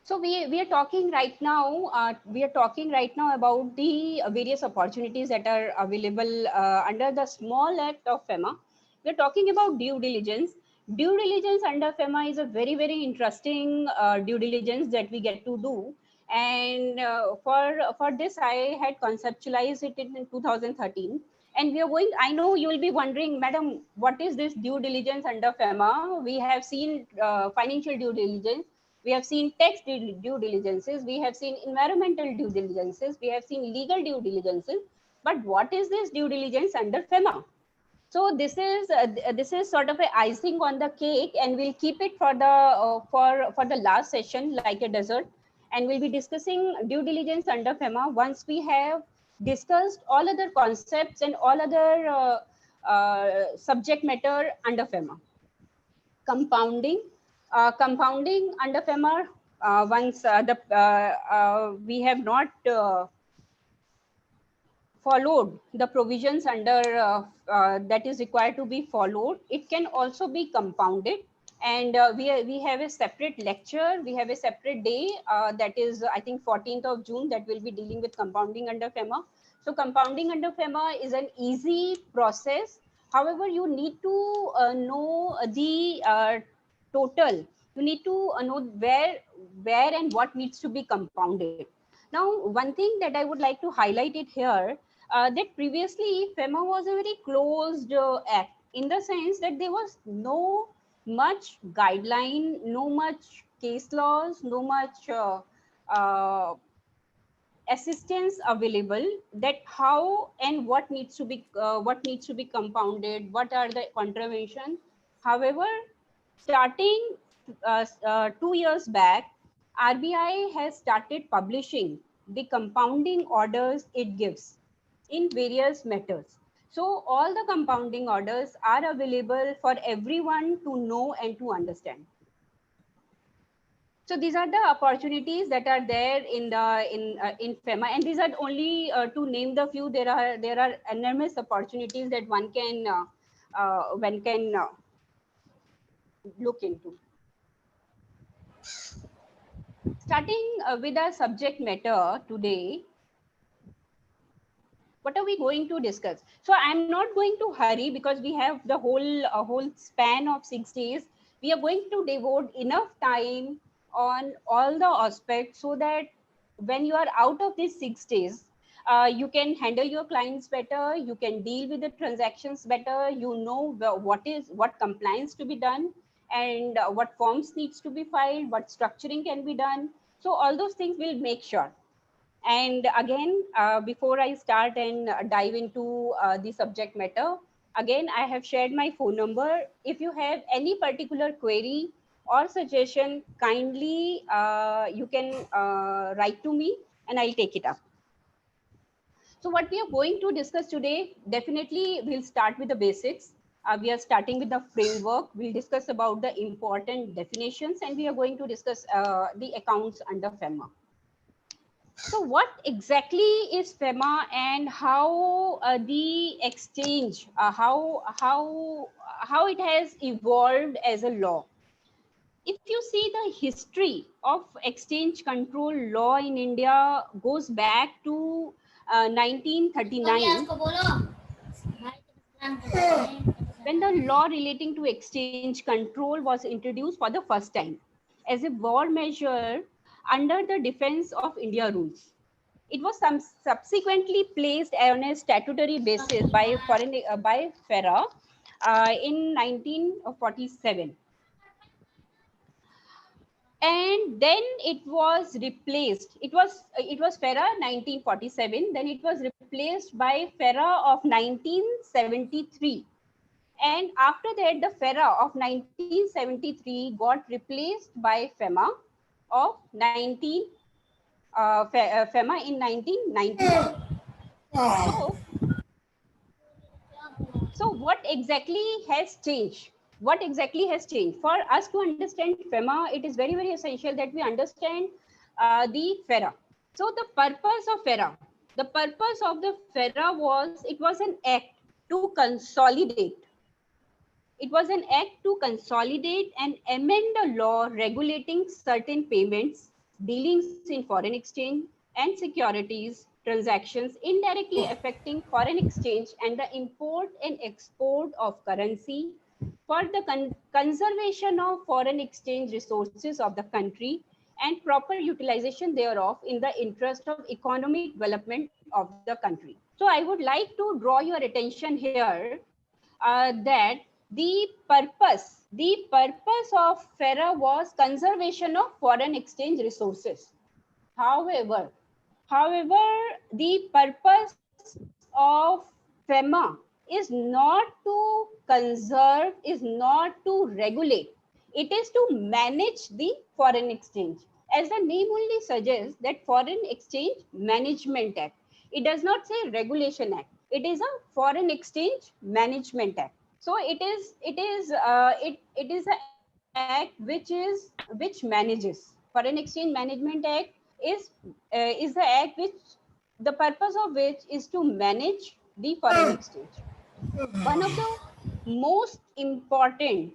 So we are talking right now. We are talking right now about the various opportunities that are available under the small act of FEMA. We are talking about due diligence. Due diligence under FEMA is a very interesting due diligence that we get to do. And for this, I had conceptualized it in 2013. And we are going. I know you will be wondering, Madam, what is this due diligence under FEMA? We have seen financial due diligence. We have seen tax due diligences, we have seen environmental due diligences, we have seen legal due diligences. But what is this due diligence under FEMA? So this is sort of a icing on the cake, and we'll keep it for the last session like a dessert. And we'll be discussing due diligence under FEMA once we have discussed all other concepts and all other subject matter under FEMA. Compounding. Compounding under FEMA, once we have not followed the provisions under that is required to be followed, it can also be compounded. And we have a separate lecture, we have a separate day that is, I think, 14th of June, that will be dealing with compounding under FEMA. So compounding under FEMA is an easy process. However, you need to know the total. You need to know where and what needs to be compounded. Now, one thing that I would like to highlight it here, that previously FEMA was a very closed act, in the sense that there was no much guideline, no much case laws, no much assistance available, that how and what needs to be compounded, what are the contravention. However, Starting 2 years back, RBI has started publishing the compounding orders it gives in various matters. So all the compounding orders are available for everyone to know and to understand. So these are the opportunities that are there in FEMA, and these are only to name the few. There are enormous opportunities that one can look into. Starting with our subject matter today, what are we going to discuss? So I'm not going to hurry because we have the whole span of 6 days. We are going to devote enough time on all the aspects so that when you are out of these 6 days, you can handle your clients better, you can deal with the transactions better, you know what compliance to be done, and what forms needs to be filed, what structuring can be done. So all those things will make sure. And again, before I start and dive into the subject matter, again, I have shared my phone number. If you have any particular query or suggestion, kindly you can write to me and I'll take it up. So what we are going to discuss today, definitely we'll start with the basics. We are starting with the framework. We'll discuss about the important definitions, and we are going to discuss the accounts under FEMA. So what exactly is FEMA, and how the exchange, how it has evolved as a law? If you see the history of exchange control law in India goes back to 1939, when the law relating to exchange control was introduced for the first time as a war measure under the Defense of India rules. It was subsequently placed on a statutory basis by FERA in 1947. And then it was replaced. It was FERA 1947. Then it was replaced by FERA of 1973. And after that, the FERA of 1973 got replaced by FEMA of FEMA in 1991. So what exactly has changed? What exactly has changed? For us to understand FEMA, it is very, very essential that we understand the FERA. So the purpose of FERA, it was an act to consolidate. It was an act to consolidate and amend the law regulating certain payments, dealings in foreign exchange and securities transactions indirectly affecting foreign exchange and the import and export of currency for the conservation of foreign exchange resources of the country and proper utilization thereof in the interest of economic development of the country. So I would like to draw your attention here that the purpose of FERA was conservation of foreign exchange resources. However, the purpose of FEMA is not to conserve, is not to regulate. It is to manage the foreign exchange. As the name only suggests, that Foreign Exchange Management Act. It does not say Regulation Act. It is a Foreign Exchange Management Act. So it is an act which manages. Foreign Exchange Management Act is the act which the purpose of which is to manage the foreign exchange. One of the most important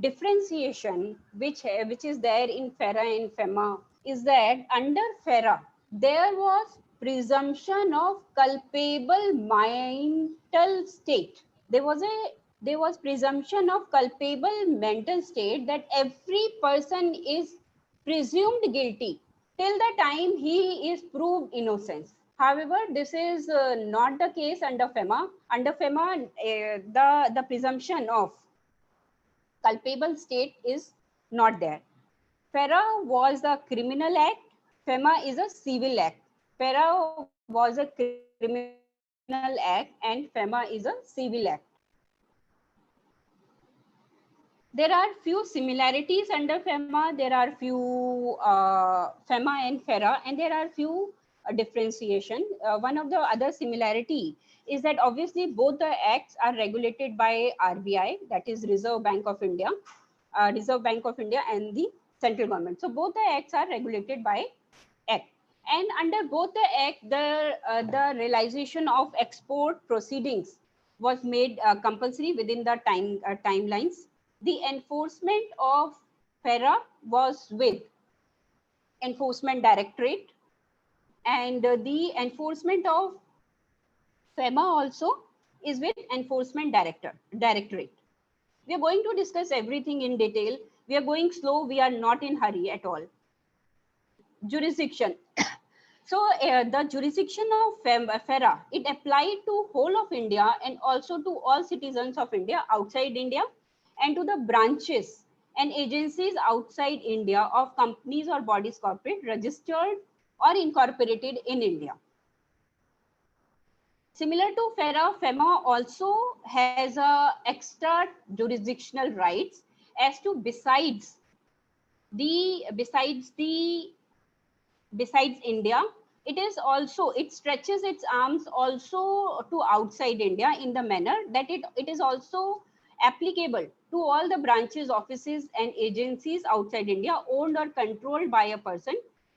differentiation which is there in FERA and FEMA is that under FERA there was presumption of culpable mental state. There was presumption of culpable mental state, that every person is presumed guilty till the time he is proved innocent. However, this is not the case under FEMA. Under FEMA, the presumption of culpable state is not there. FERA was a criminal act. FEMA is a civil act. FERA was a criminal act and FEMA is a civil act. There are few similarities under FEMA. There are few FEMA and FERA, and there are few differentiation. One of the other similarity is that obviously both the acts are regulated by RBI, that is Reserve Bank of India, and the central government. So both the acts are regulated by act. And under both the act, the realization of export proceedings was made compulsory within the timelines. The enforcement of FERA was with Enforcement Directorate, and the enforcement of FEMA also is with Enforcement Directorate. We are going to discuss everything in detail. We are going slow. We are not in hurry at all. Jurisdiction. So the jurisdiction of FERA, it applied to whole of India and also to all citizens of India outside India, and to the branches and agencies outside India of companies or bodies corporate registered or incorporated in India. Similar to FERA, FEMA also has extra jurisdictional rights as to besides India. It stretches its arms also to outside India in the manner that it is also applicable to all the branches, offices and agencies outside India owned or controlled by a person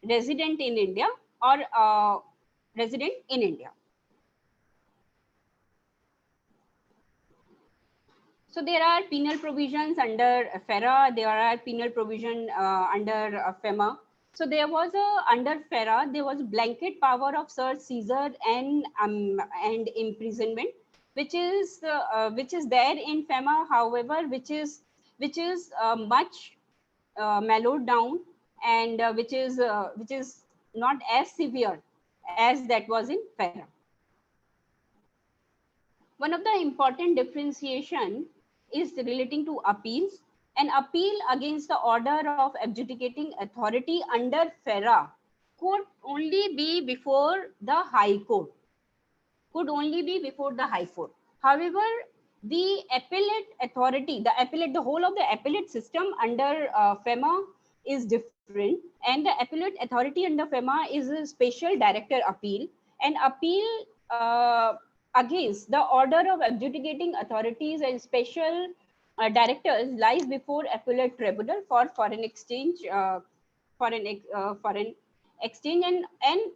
resident in India or resident in India. So there are penal provisions under FERA, there are penal provision under FEMA. So there was under FERA, there was blanket power of search, seizure and imprisonment, which is there in FEMA, however, which is much mellowed down, and which is not as severe as that was in FERA. One of the important differentiation is relating to appeals. An appeal against the order of adjudicating authority under FERA could only be before the High Court. However, the appellate authority, the whole of the appellate system under FEMA is different, and the appellate authority under FEMA is a special director appeal. And appeal against the order of adjudicating authorities and special directors lies before appellate tribunal for foreign exchange, and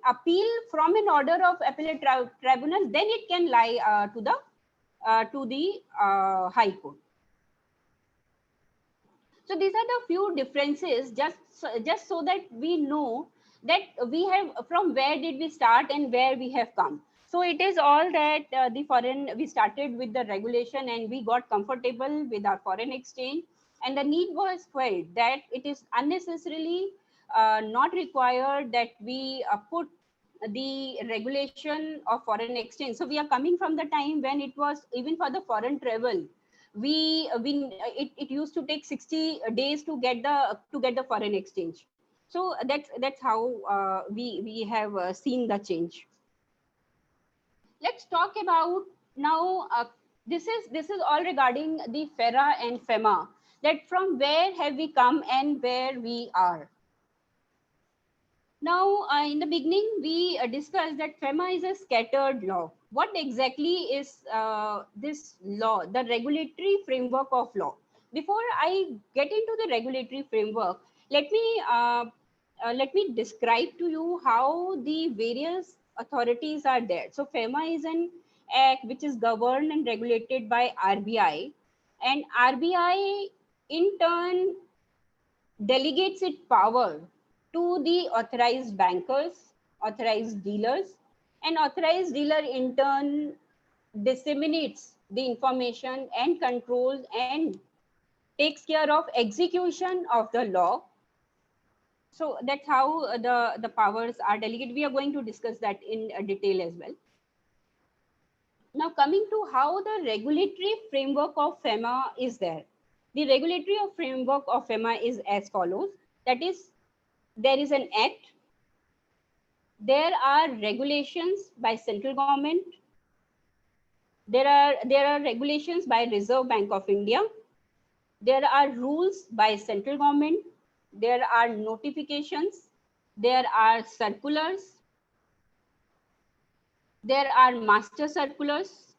appeal from an order of appellate tribunal, then it can lie to the High Court. So these are the few differences, just so that we know that we have, from where did we start and where we have come. So it is all that we started with the regulation and we got comfortable with our foreign exchange, and the need was felt that it is unnecessarily not required that we put the regulation of foreign exchange. So we are coming from the time when it was, even for the foreign travel, it used to take 60 days to get the foreign exchange. So that's how we have seen the change. Let's talk about now. This is all regarding the FERA and FEMA. That from where have we come and where we are. Now, in the beginning, we discussed that FEMA is a scattered law. What exactly is this law, the regulatory framework of law? Before I get into the regulatory framework, let me describe to you how the various authorities are there. So FEMA is an act which is governed and regulated by RBI, and RBI in turn delegates its power to the authorized bankers, authorized dealers, and authorized dealer in turn disseminates the information and controls and takes care of execution of the law. So that's how the powers are delegated. We are going to discuss that in detail as well. Now coming to how the regulatory framework of FEMA is there. The regulatory framework of FEMA is as follows. That is, there is an act. There are regulations by central government. There are regulations by Reserve Bank of India. There are rules by central government. There are notifications. There are circulars. There are master circulars.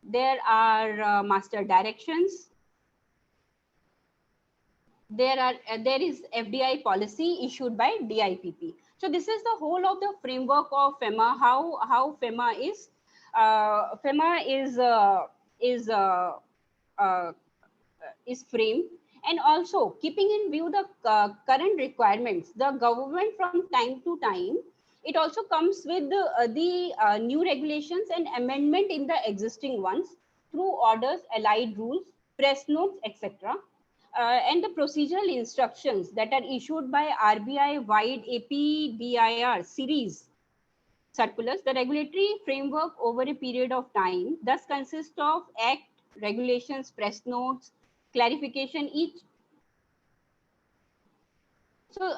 There are master directions. There is FDI policy issued by DIPP. So this is the whole of the framework of FEMA. How FEMA is is framed, and also keeping in view the current requirements. The government from time to time, it also comes with the new regulations and amendment in the existing ones through orders, allied rules, press notes, etc. And the procedural instructions that are issued by RBI wide APDIR series circulars. The regulatory framework over a period of time thus consists of act, regulations, press notes, clarification each. So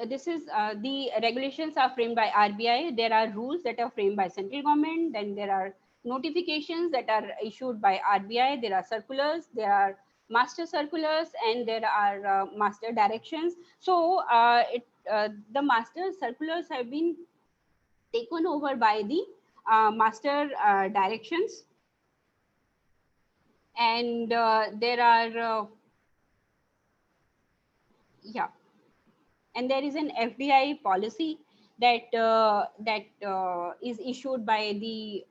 this is the regulations are framed by RBI. There are rules that are framed by central government. Then there are notifications that are issued by RBI. There are circulars. There are master circulars, and there are master directions. So the master circulars have been taken over by the master directions, and there are yeah, and there is an FDI policy that is issued by the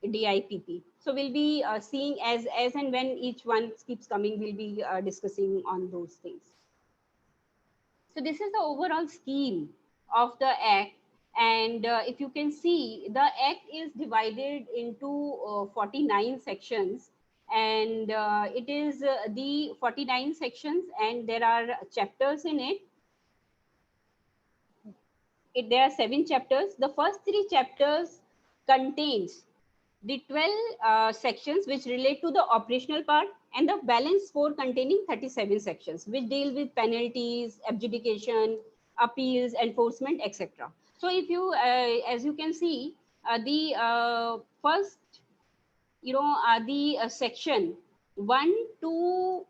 DIPP. So we'll be seeing as and when each one keeps coming, we'll be discussing on those things. So this is the overall scheme of the Act. And if you can see, the Act is divided into 49 sections. And it is the 49 sections, and there are chapters in it. There are 7 chapters. The first 3 chapters contains the 12 sections which relate to the operational part, and the balance 4 containing 37 sections which deal with penalties, adjudication, appeals, enforcement, etc. So if you, as you can see, the first, the section 1 to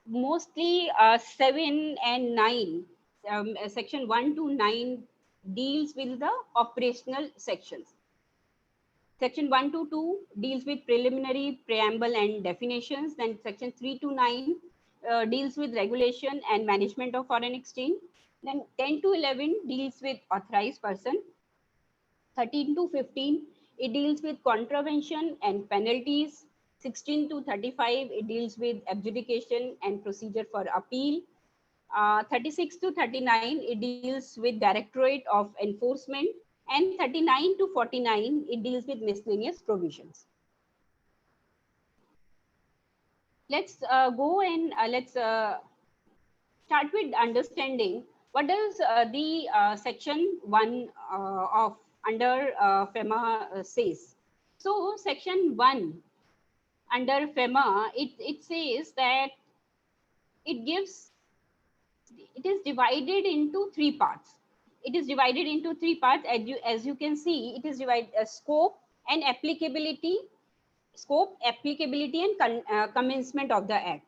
mostly 7 and 9, section 1 to 9 deals with the operational sections. Section 1 to 2 deals with preliminary, preamble, and definitions. Then section 3 to 9 deals with regulation and management of foreign exchange. Then 10 to 11 deals with authorized person. 13 to 15, it deals with contravention and penalties. 16 to 35, it deals with adjudication and procedure for appeal. 36 to 39, it deals with Directorate of Enforcement. And 39 to 49, it deals with miscellaneous provisions. Let's go and let's start with understanding what does the section 1 of under FEMA says. So section 1 under FEMA, it says that it is divided into 3 parts. It is divided into 3 parts. As you can see, it is divided scope, and applicability, and commencement of the Act.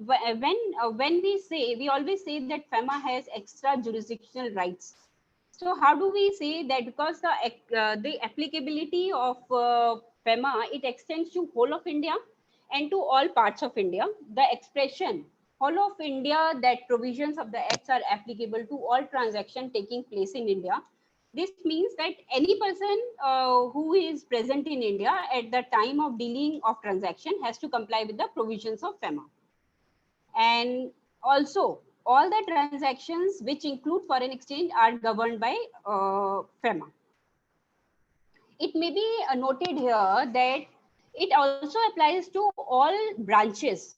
When we always say that FEMA has extra jurisdictional rights. So how do we say that? Because the applicability of FEMA, it extends to whole of India and to all parts of India. The expression whole of India, that provisions of the acts are applicable to all transactions taking place in India. This means that any person who is present in India at the time of dealing of transaction has to comply with the provisions of FEMA. And also, all the transactions which include foreign exchange are governed by FEMA. It may be noted here that it also applies to all branches,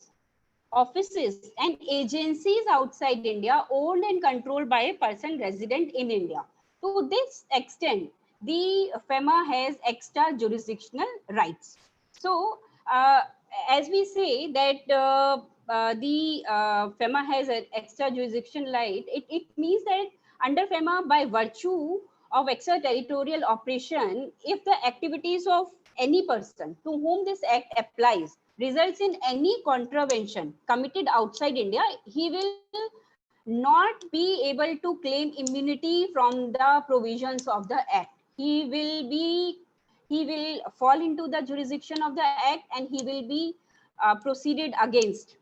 offices, and agencies outside India owned and controlled by a person resident in India. To this extent, the FEMA has extra jurisdictional rights. So, as we say that the FEMA has an extra jurisdiction right, it means that under FEMA, by virtue of extraterritorial operation, if the activities of any person to whom this act applies results in any contravention committed outside India, he will not be able to claim immunity from the provisions of the Act. He will fall into the jurisdiction of the Act, and he will be proceeded against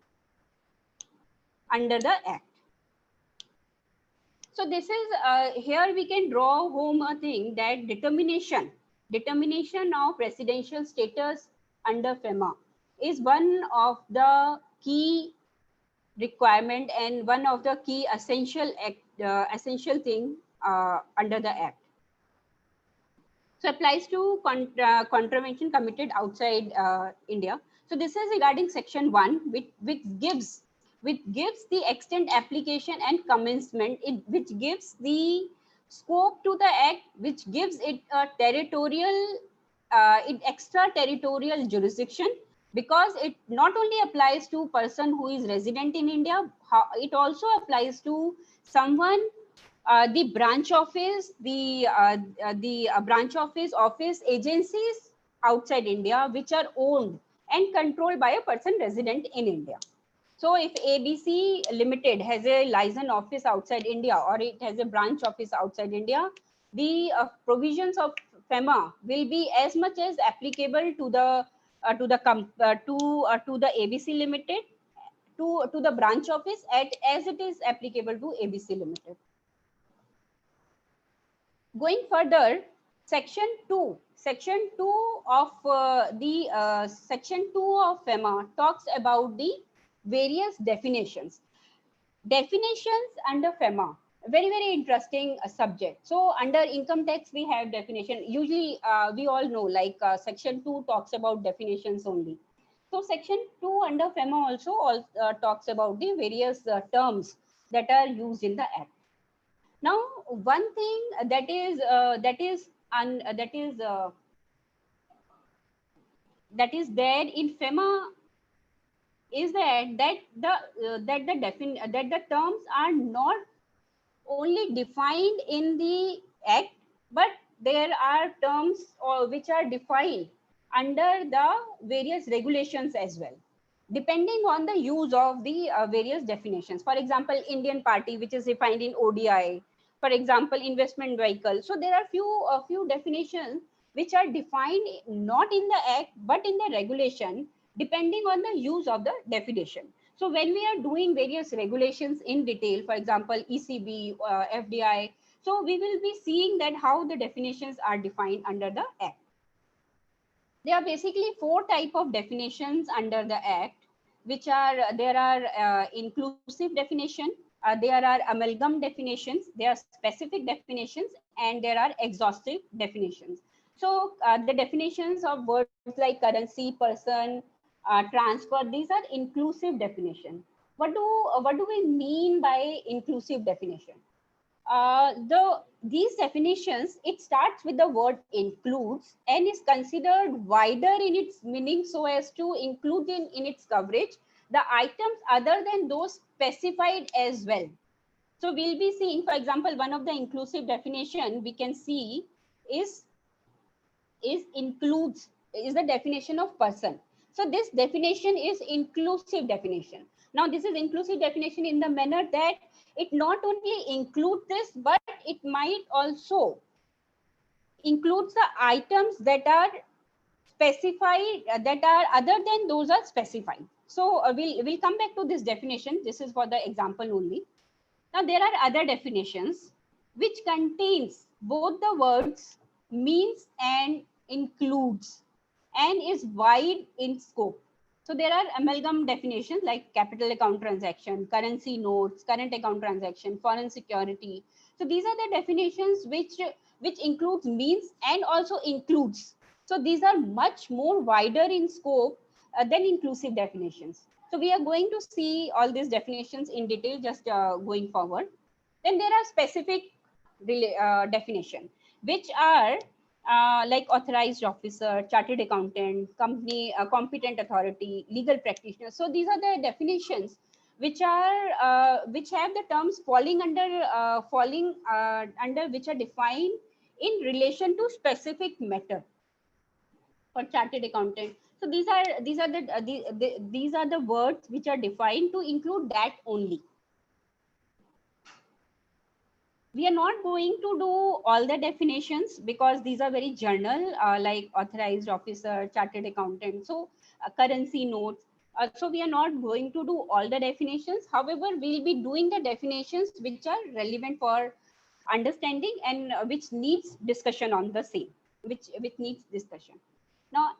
under the Act. So this is here we can draw home a thing that determination of residential status under FEMA is one of the key requirement and one of the key essential thing under the Act. So applies to contravention committed outside India. So this is regarding section 1, which gives the extent, application and commencement, which gives the scope to the Act, which gives it a territorial, extraterritorial jurisdiction, because it not only applies to person who is resident in India, it also applies to someone, the branch office, the branch office agencies outside India, which are owned and controlled by a person resident in India. So if ABC Limited has a license office outside India, or it has a branch office outside India, the provisions of FEMA will be as much as applicable to the ABC Limited, to the branch office, as it is applicable to ABC Limited. Going further, section 2 of section 2 of FEMA talks about the various definitions under FEMA. Very interesting subject. So under income tax we have definition. Usually we all know, like section 2 talks about definitions only. So section 2 under FEMA also talks about the various terms that are used in the Act. Now, one thing that is there in FEMA is that the terms are not only defined in the Act, but there are terms which are defined under the various regulations as well, depending on the use of the various definitions. For example, Indian party, which is defined in ODI. For example, investment vehicle. So there are a few definitions which are defined not in the Act but in the regulation, depending on the use of the definition. So when we are doing various regulations in detail, for example, ECB, FDI, so we will be seeing that how the definitions are defined under the Act. There are basically 4 types of definitions under the Act, which are, there are inclusive definition, there are amalgam definitions, there are specific definitions, and there are exhaustive definitions. So the definitions of words like currency, person, transfer, these are inclusive definition. What do we mean by inclusive definition? These definitions, it starts with the word includes and is considered wider in its meaning, so as to include in its coverage the items other than those specified as well. So we'll be seeing, for example, one of the inclusive definition we can see is includes is the definition of person. So this definition is inclusive definition. Now this is inclusive definition in the manner that it not only includes this, but it might also includes the items that are specified, that are other than those are specified. So we'll come back to this definition. This is for the example only. Now there are other definitions which contains both the words means and includes and is wide in scope. So there are amalgam definitions like capital account transaction, currency notes, current account transaction, foreign security. So these are the definitions which includes means and also includes. So these are much more wider in scope than inclusive definitions. So we are going to see all these definitions in detail just going forward. Then there are specific definition, which are like authorized officer, chartered accountant, company, competent authority, legal practitioner. So these are the definitions which are which have the terms falling under which are defined in relation to specific matter. For chartered accountant, So these are the words which are defined to include that only. We are not going to do all the definitions because these are very general, like authorized officer, chartered accountant, so currency notes. So we are not going to do all the definitions. However, we'll be doing the definitions which are relevant for understanding and which needs discussion on the same, which needs discussion. Now,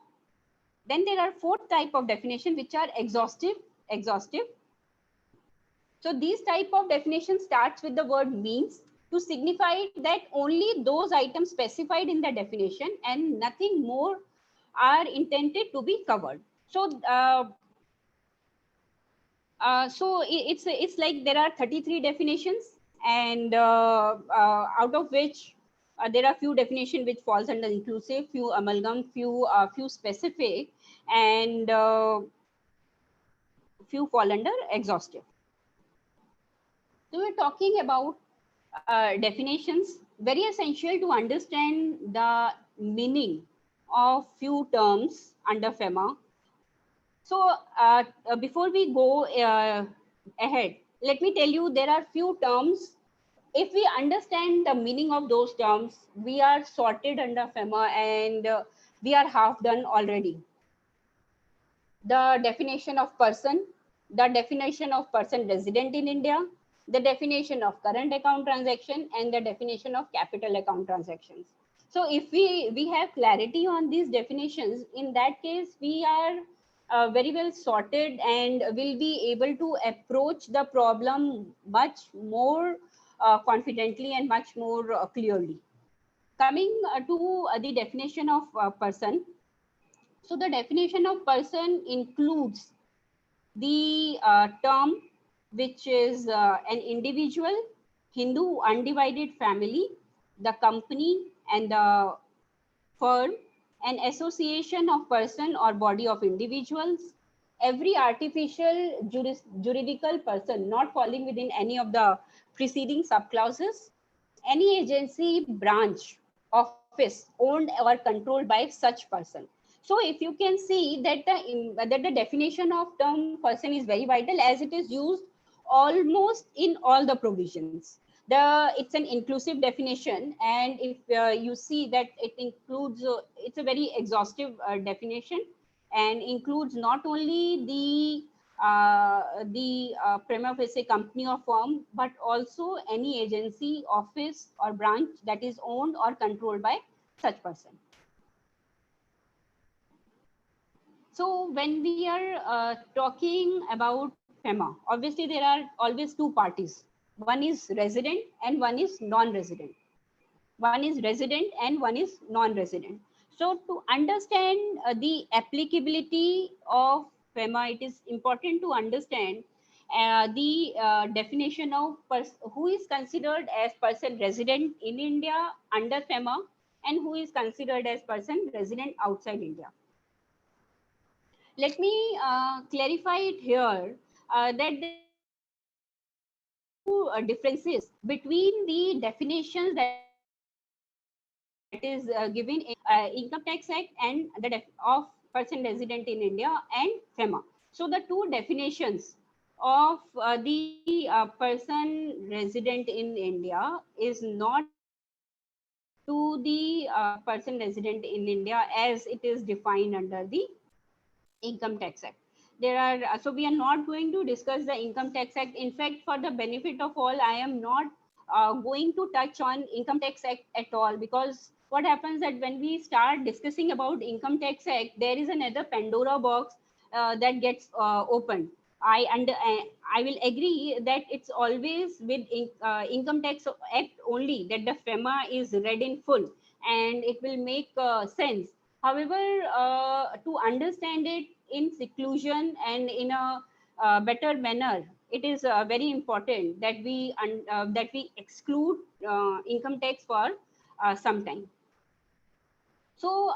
then there are 4 type of definition which are exhaustive. So these type of definition starts with the word means to signify that only those items specified in the definition and nothing more are intended to be covered. So it's like there are 33 definitions, and out of which there are few definition which falls under inclusive, few amalgam, few specific, and few fall under exhaustive. So we're talking about definitions, very essential to understand the meaning of few terms under FEMA. So before we go ahead, let me tell you there are few terms. If we understand the meaning of those terms, we are sorted under FEMA, and we are half done already. The definition of person, the definition of person resident in India, the definition of current account transaction, and the definition of capital account transactions. So if we have clarity on these definitions, in that case, we are very well sorted and will be able to approach the problem much more confidently and much more clearly. Coming to the definition of person. So the definition of person includes the term which is an individual, Hindu undivided family, the company and the firm, an association of person or body of individuals, every artificial juridical person not falling within any of the preceding subclauses, any agency, branch, office owned or controlled by such person. So if you can see that the definition of term person is very vital, as it is used almost in all the provisions. It's an inclusive definition, and if you see that it includes, it's a very exhaustive definition, and includes not only the prima facie company or firm, but also any agency, office or branch that is owned or controlled by such person. So when we are talking about FEMA, obviously there are always two parties. One is resident and one is non-resident. One is resident and one is non-resident. So to understand the applicability of FEMA, it is important to understand the definition of who is considered as person resident in India under FEMA and who is considered as person resident outside India. Let me clarify it here that there are two differences between the definitions that is given in Income Tax Act and the of person resident in India and FEMA. So the two definitions of the person resident in India is not to the person resident in India as it is defined under the Income Tax Act. There are so we are not going to discuss the Income Tax Act. In fact, for the benefit of all, I am not going to touch on Income Tax Act at all, because what happens that when we start discussing about Income Tax Act, there is another Pandora box that gets opened. I will agree that it's always with Income Tax Act only that the FEMA is read in full and it will make sense. However, to understand it in seclusion and in a better manner, it is very important that we exclude income tax for some time. So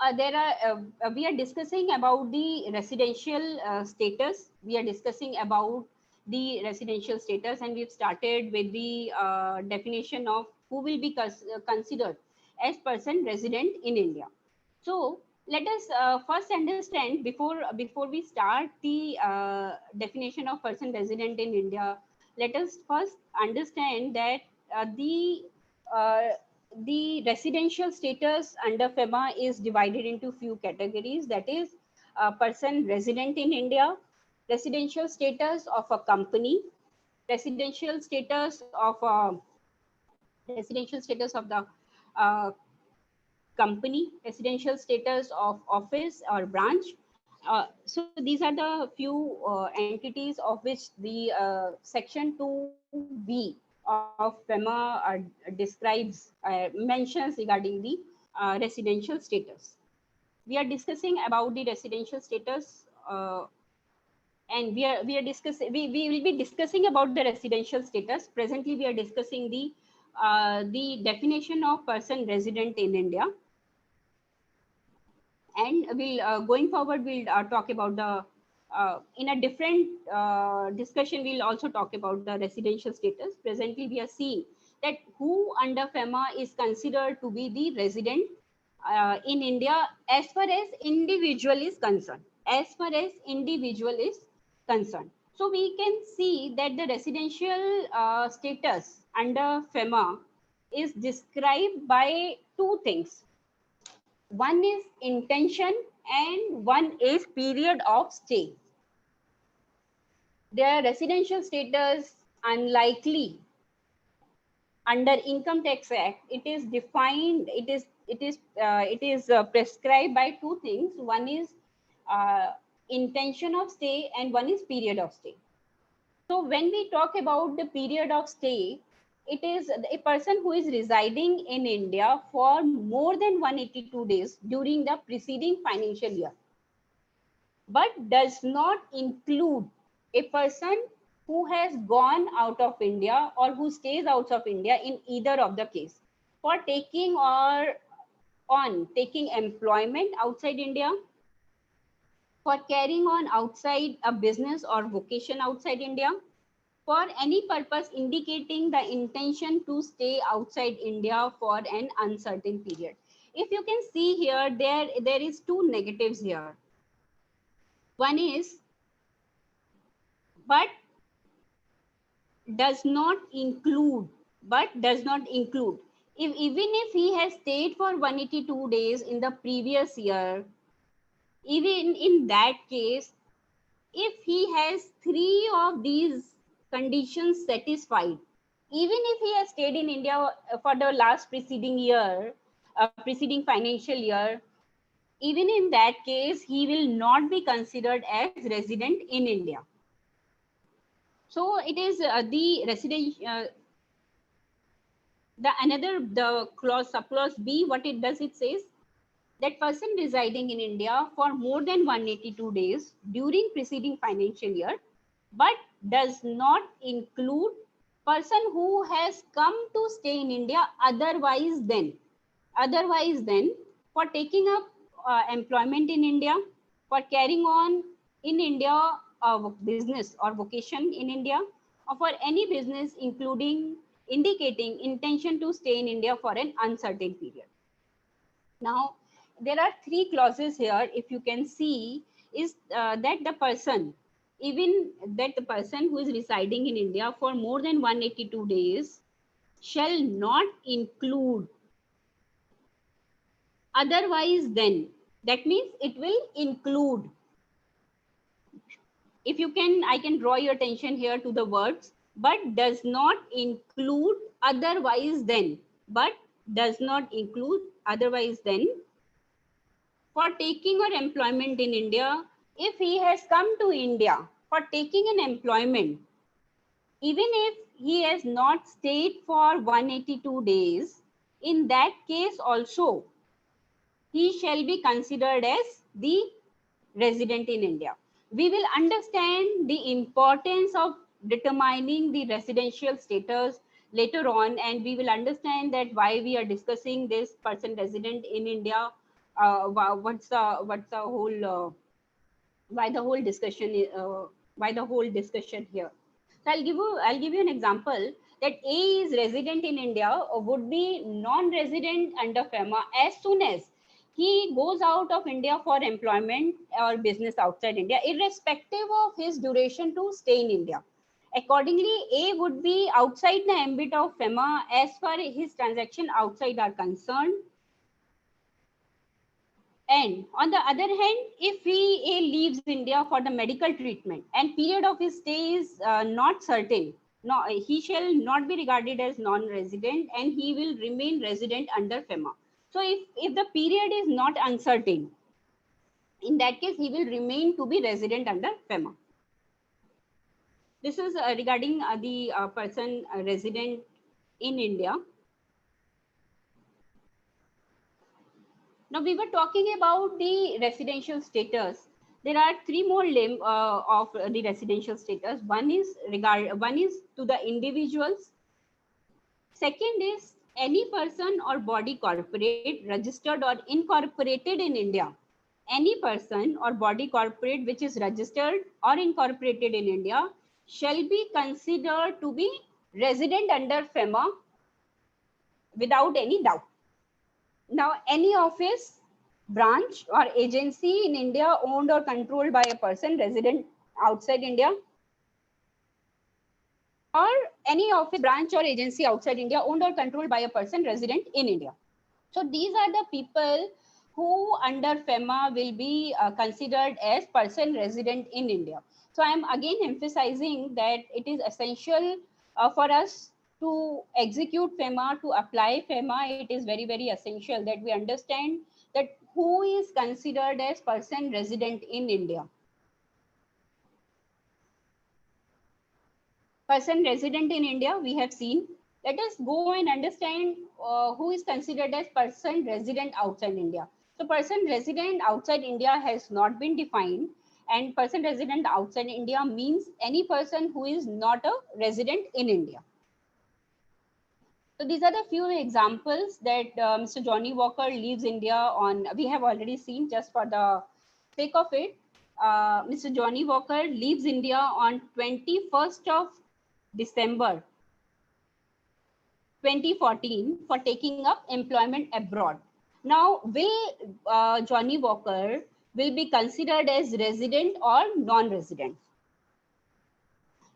we are discussing about the residential status. We are discussing about the residential status, and we've started with the definition of who will be considered as person resident in India. So let us first understand before we start the definition of person resident in India. Let us first understand that uh, the residential status under FEMA is divided into few categories. That is, a person resident in India, residential status of a company, residential status of the uh, company, residential status of office or branch. So these are the few entities of which the section 2B of FEMA describes, mentions regarding the residential status. We are discussing about the residential status, and we are discussing, we will be discussing about the residential status. Presently we are discussing the definition of person resident in India, and we'll going forward we'll talk about the in a different discussion we'll also talk about the residential status. Presently we are seeing that who under FEMA is considered to be the resident in India as far as individual is concerned. As far as individual is concerned, so we can see that the residential status under FEMA is described by two things. One is intention and one is period of stay. Their residential status, unlikely under Income Tax Act, it is defined, it is prescribed by two things. One is intention of stay and one is period of stay. So when we talk about the period of stay, it is a person who is residing in India for more than 182 days during the preceding financial year, but does not include a person who has gone out of India or who stays out of India in either of the case for taking employment outside India, for carrying on outside a business or vocation outside India, for any purpose indicating the intention to stay outside India for an uncertain period. If you can see here, there is two negatives here. One is, but does not include, even if he has stayed for 182 days in the previous year, even in that case, if he has three of these conditions satisfied, even if he has stayed in India for the last preceding year, preceding financial year, even in that case, he will not be considered as resident in India. So it is the resident. The clause, subclause B, what it does, it says that person residing in India for more than 182 days during preceding financial year, but does not include person who has come to stay in India otherwise then for taking up employment in India, for carrying on in India a business or vocation in India, or for any business indicating intention to stay in India for an uncertain period. Now, there are three clauses here. If you can see, is that the person who is residing in India for more than 182 days shall not include otherwise then. That means it will include. If you can, I can draw your attention here to the words, but does not include otherwise then. But does not include otherwise then for taking or employment in India. If he has come to India for taking an employment, even if he has not stayed for 182 days, in that case also, he shall be considered as the resident in India. We will understand the importance of determining the residential status later on, and we will understand that why we are discussing this person resident in India, what's the whole why the whole discussion here. So I'll give you an example that A is resident in India would be non-resident under FEMA as soon as he goes out of India for employment or business outside India, irrespective of his duration to stay in India. Accordingly, A would be outside the ambit of FEMA as far as his transaction outside are concerned. And on the other hand, if he leaves India for the medical treatment and period of his stay is not certain, no, he shall not be regarded as non-resident and he will remain resident under FEMA. So if the period is not uncertain, in that case, he will remain to be resident under FEMA. This is regarding the person resident in India. Now we were talking about the residential status. There are three more limbs of the residential status. One is to the individuals. Second is any person or body corporate registered or incorporated in India. Any person or body corporate which is registered or incorporated in India shall be considered to be resident under FEMA without any doubt. Now, any office, branch or agency in India owned or controlled by a person resident outside India, or any office, branch or agency outside India owned or controlled by a person resident in India. So these are the people who under FEMA will be considered as person resident in India. So I am again emphasizing that it is essential for us to execute FEMA, to apply FEMA. It is very, very essential that we understand that who is considered as person resident in India. Person resident in India, we have seen. Let us go and understand who is considered as person resident outside India. So person resident outside India has not been defined, and person resident outside India means any person who is not a resident in India. So these are the few examples that Mr. Johnny Walker leaves India on. We have already seen, just for the sake of it. Mr. Johnny Walker leaves India on 21st of December 2014 for taking up employment abroad. Now, will Johnny Walker will be considered as resident or non-resident?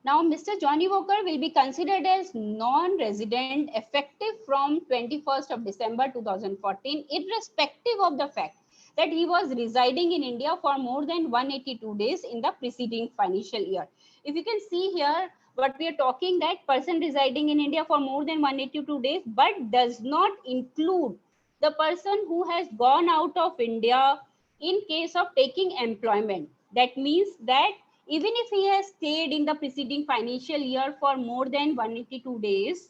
Now, Mr. Johnny Walker will be considered as non-resident effective from 21st of December 2014, irrespective of the fact that he was residing in India for more than 182 days in the preceding financial year. If you can see here, what we are talking, that person residing in India for more than 182 days, but does not include the person who has gone out of India in case of taking employment. That means that even if he has stayed in the preceding financial year for more than 182 days,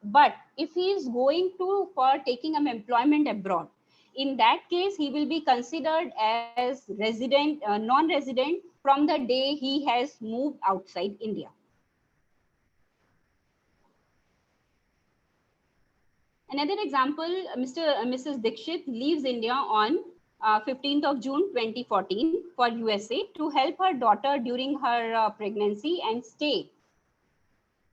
but if he is going to for taking an employment abroad, in that case, he will be considered as resident, non-resident from the day he has moved outside India. Another example, Mrs. Dixit leaves India on 15th of June 2014 for USA to help her daughter during her pregnancy and stay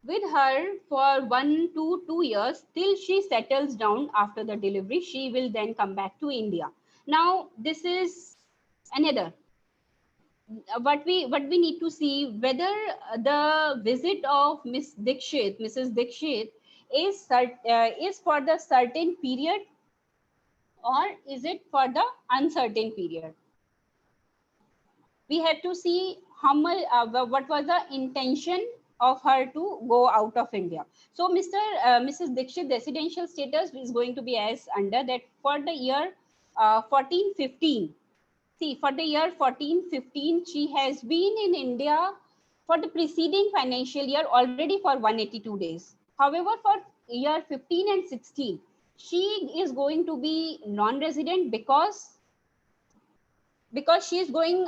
with her for 1 to 2 years till she settles down after the delivery. She will then come back to India. Now, this is another. What we need to see whether the visit of Mrs. Dixit is for the certain period or is it for the uncertain period. We have to see what was the intention of her to go out of India. So Mrs. Dixit residential status is going to be as under that for the year 14-15. See, for the year 14-15, she has been in India for the preceding financial year already for 182 days. However, for year 15 and 16, she is going to be non-resident because she is going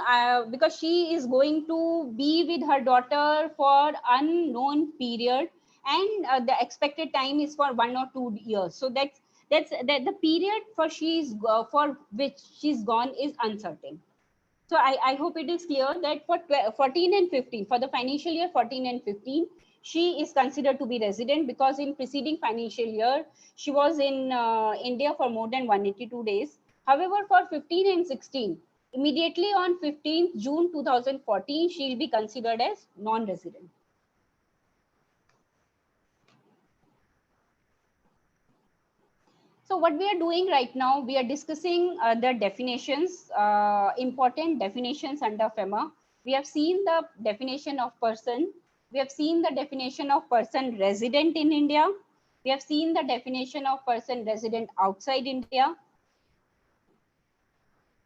to be with her daughter for unknown period, and the expected time is for 1 or 2 years. So that's the period for which she's gone is uncertain. So I hope it is clear that for 14 and 15, for the financial year 14 and 15, she is considered to be resident because in preceding financial year, she was in India for more than 182 days. However, for 15 and 16, immediately on 15th June 2014, she will be considered as non-resident. So what we are doing right now, we are discussing the definitions, important definitions under FEMA. We have seen the definition of person. We have seen the definition of person resident in India. We have seen the definition of person resident outside India.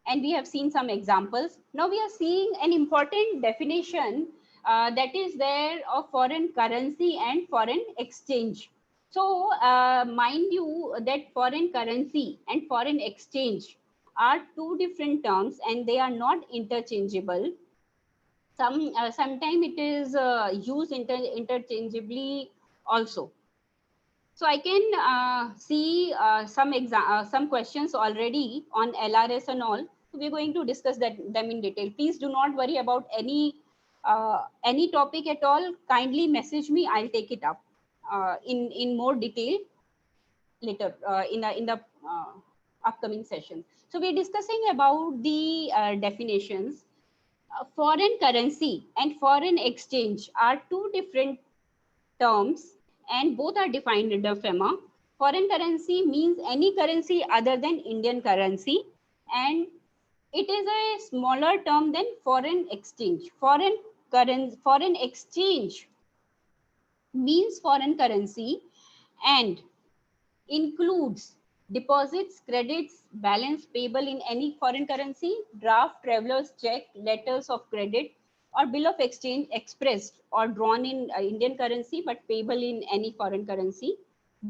And we have seen some examples. Now we are seeing an important definition that is there of foreign currency and foreign exchange. So mind you that foreign currency and foreign exchange are two different terms and they are not interchangeable. Sometimes it is used interchangeably also. So I can see some questions already on LRS and all. So we're going to discuss them in detail. Please do not worry about any topic at all. Kindly message me. I'll take it up in more detail later in the upcoming session. So we're discussing about the definitions. Foreign currency and foreign exchange are two different terms and both are defined under FEMA. Foreign currency means any currency other than Indian currency, and it is a smaller term than foreign exchange. Foreign exchange means foreign currency and includes deposits, credits, balance payable in any foreign currency, draft, traveler's check, letters of credit, or bill of exchange expressed or drawn in Indian currency but payable in any foreign currency,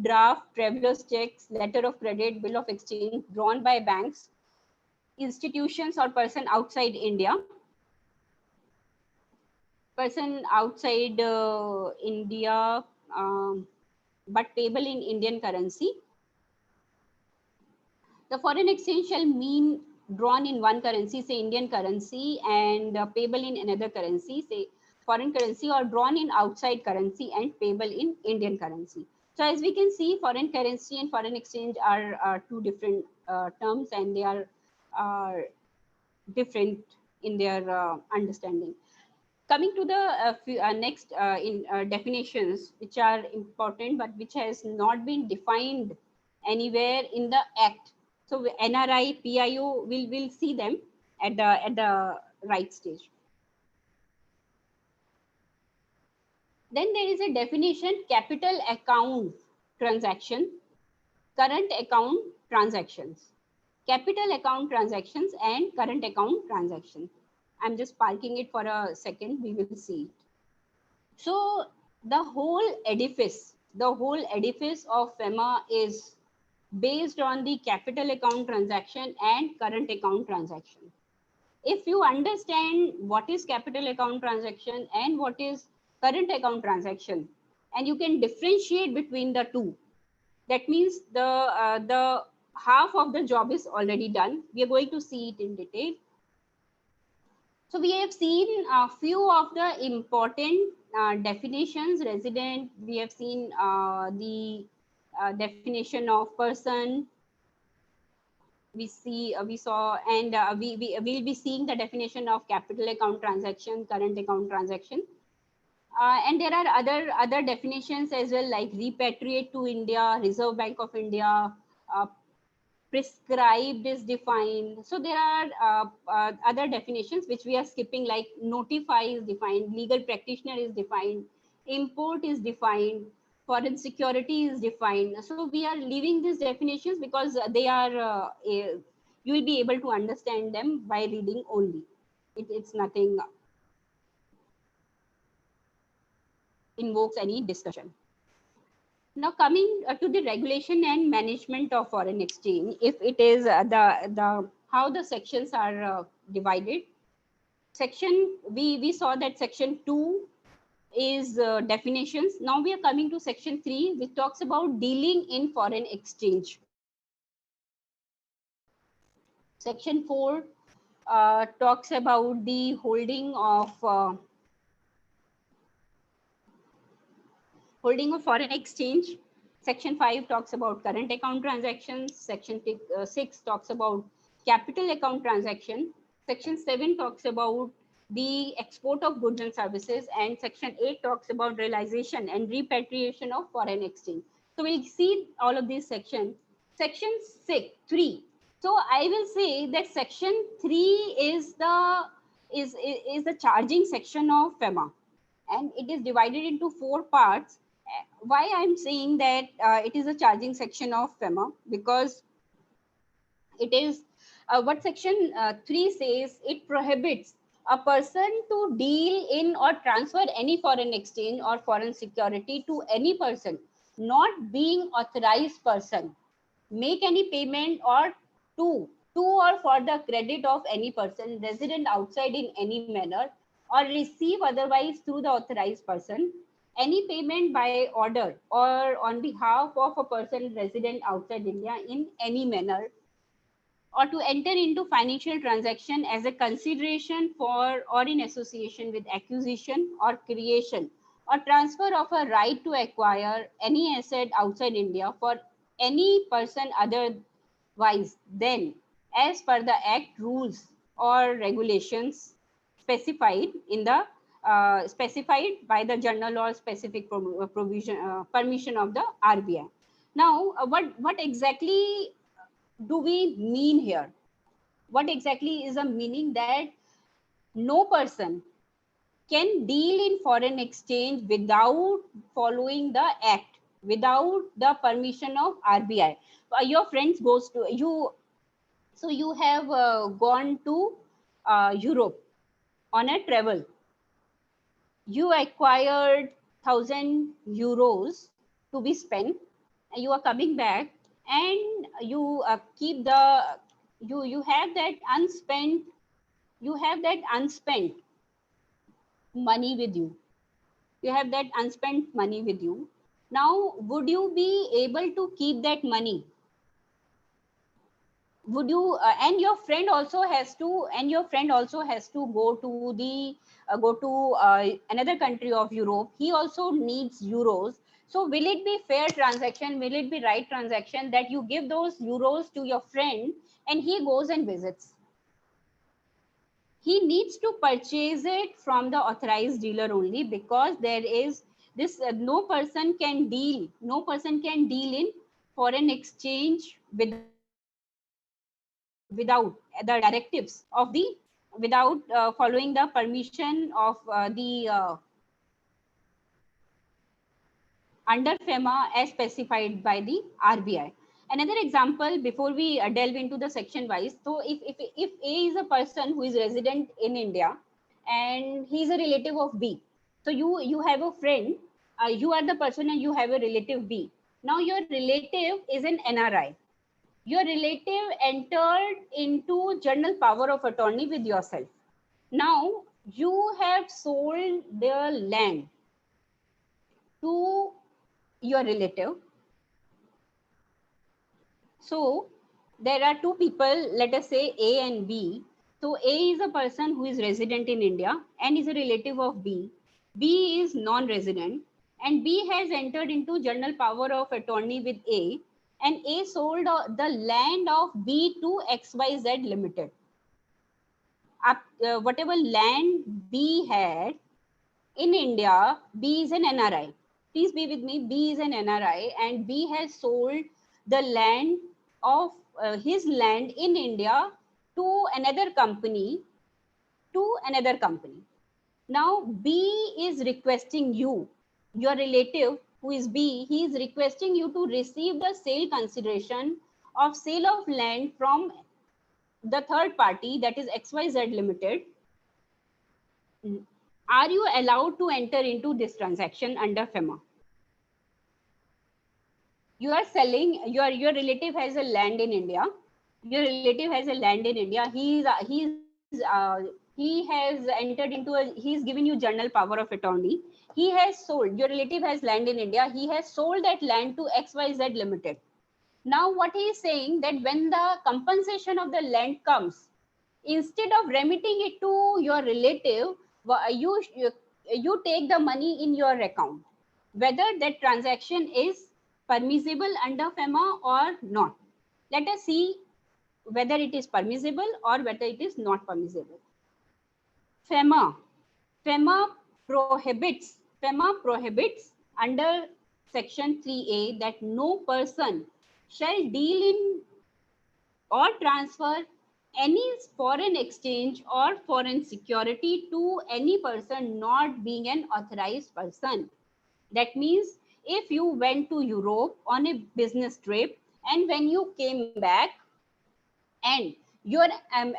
draft, traveler's checks, letter of credit, bill of exchange drawn by banks, institutions or person outside India, India but payable in Indian currency. The foreign exchange shall mean drawn in one currency, say Indian currency, and payable in another currency, say foreign currency, or drawn in outside currency and payable in Indian currency. So as we can see, foreign currency and foreign exchange are two different terms, and they are different in their understanding. Coming to the next definitions, which are important but which has not been defined anywhere in the Act. So NRI, PIO, we'll see them at the right stage. Then there is a definition: capital account transaction, current account transactions, capital account transactions, and current account transactions. I'm just parking it for a second. We will see it. So the whole edifice of FEMA is based on the capital account transaction and current account transaction. If you understand what is capital account transaction and what is current account transaction, and you can differentiate between the two, that means the half of the job is already done. We are going to see it in detail. So we have seen a few of the important definitions. Resident, we have seen the definition of person. We saw, and we will be seeing the definition of capital account transaction, current account transaction. And there are other definitions as well, like repatriate to India, Reserve Bank of India, prescribed is defined. So there are other definitions which we are skipping, like notify is defined, legal practitioner is defined, import is defined, foreign security is defined. So we are leaving these definitions because they are, you will be able to understand them by reading only. It's nothing invokes any discussion. Now coming to the regulation and management of foreign exchange, if it is how the sections are divided. We saw that section 2 is definitions. Now we are coming to section 3, which talks about dealing in foreign exchange. Section 4 talks about the holding of foreign exchange. Section 5 talks about current account transactions. Section 6 talks about capital account transaction. Section 7 talks about the export of goods and services, and Section 8 talks about realization and repatriation of foreign exchange. So we'll see all of these sections. Section 3. So I will say that Section 3 is the charging section of FEMA, and it is divided into 4 parts. Why I'm saying that it is a charging section of FEMA? Because it is what Section 3 says. It prohibits a person to deal in or transfer any foreign exchange or foreign security to any person not being authorized person, make any payment or to or for the credit of any person resident outside in any manner, or receive otherwise through the authorized person any payment by order or on behalf of a person resident outside India in any manner, or to enter into financial transaction as a consideration for or in association with acquisition or creation or transfer of a right to acquire any asset outside India for any person otherwise than as per the act, rules or regulations specified in the specified by the journal or specific permission of the RBI. Now, what exactly do we mean here? What exactly is the meaning? That no person can deal in foreign exchange without following the act, without the permission of RBI. Your friends goes to you, so you have gone to Europe on a travel. You acquired 1,000 euros to be spent, and you are coming back, and you keep the you have that unspent money with you. You have that unspent money with you. Now, would you be able to keep that money? Would you and your friend also has to go to the another country of Europe. He also needs euros. So will it be fair transaction, will it be right transaction that you give those euros to your friend and he goes and visits? He needs to purchase it from the authorized dealer only, because there is this no person can deal in foreign exchange without the directives of the without following the permission of the under FEMA as specified by the RBI. Another example before we delve into the section wise. So if A is a person who is resident in India and he is a relative of B. So you have a friend, you are the person and you have a relative B. Now your relative is an NRI. Your relative entered into general power of attorney with yourself. Now you have sold their land to your relative. So there are two people, let us say A and B. So A is a person who is resident in India and is a relative of B. B is non-resident, and B has entered into general power of attorney with A, and A sold the land of B to XYZ Limited. Whatever land B had in India, B is an NRI. Please be with me. B is an NRI, and B has sold the land of his land in India to another company. Now B is requesting you, your relative who is B, he is requesting you to receive the sale consideration of sale of land from the third party, that is XYZ Limited. Are you allowed to enter into this transaction under FEMA? You are selling, your relative has a land in India. Your relative has a land in India. He has entered into he's given you general power of attorney. He has sold, your relative has land in India. He has sold that land to XYZ Limited. Now what he is saying, that when the compensation of the land comes, instead of remitting it to your relative, you take the money in your account. Whether that transaction is permissible under FEMA or not. Let us see whether it is permissible or whether it is not permissible. FEMA prohibits under section 3A that no person shall deal in or transfer any foreign exchange or foreign security to any person not being an authorized person. That means if you went to Europe on a business trip and when you came back and your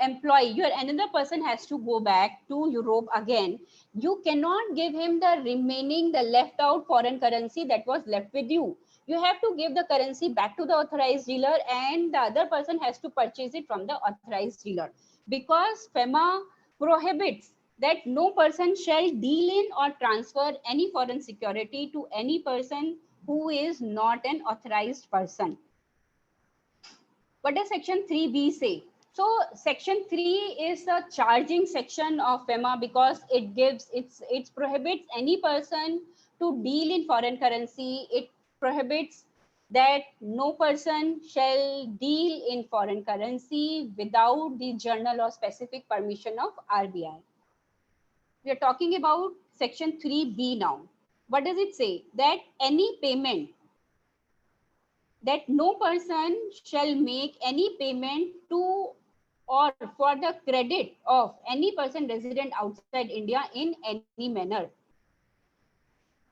employee, your another person has to go back to Europe again, you cannot give him the remaining, the left out foreign currency that was left with you. You have to give the currency back to the authorized dealer and the other person has to purchase it from the authorized dealer, because FEMA prohibits that no person shall deal in or transfer any foreign security to any person who is not an authorized person. What does section 3B say? So section 3 is a charging section of FEMA because it gives, it prohibits any person to deal in foreign currency. It prohibits that no person shall deal in foreign currency without the general or specific permission of RBI. We are talking about section 3B now. What does it say? That any payment, that no person shall make any payment to or for the credit of any person resident outside India in any manner.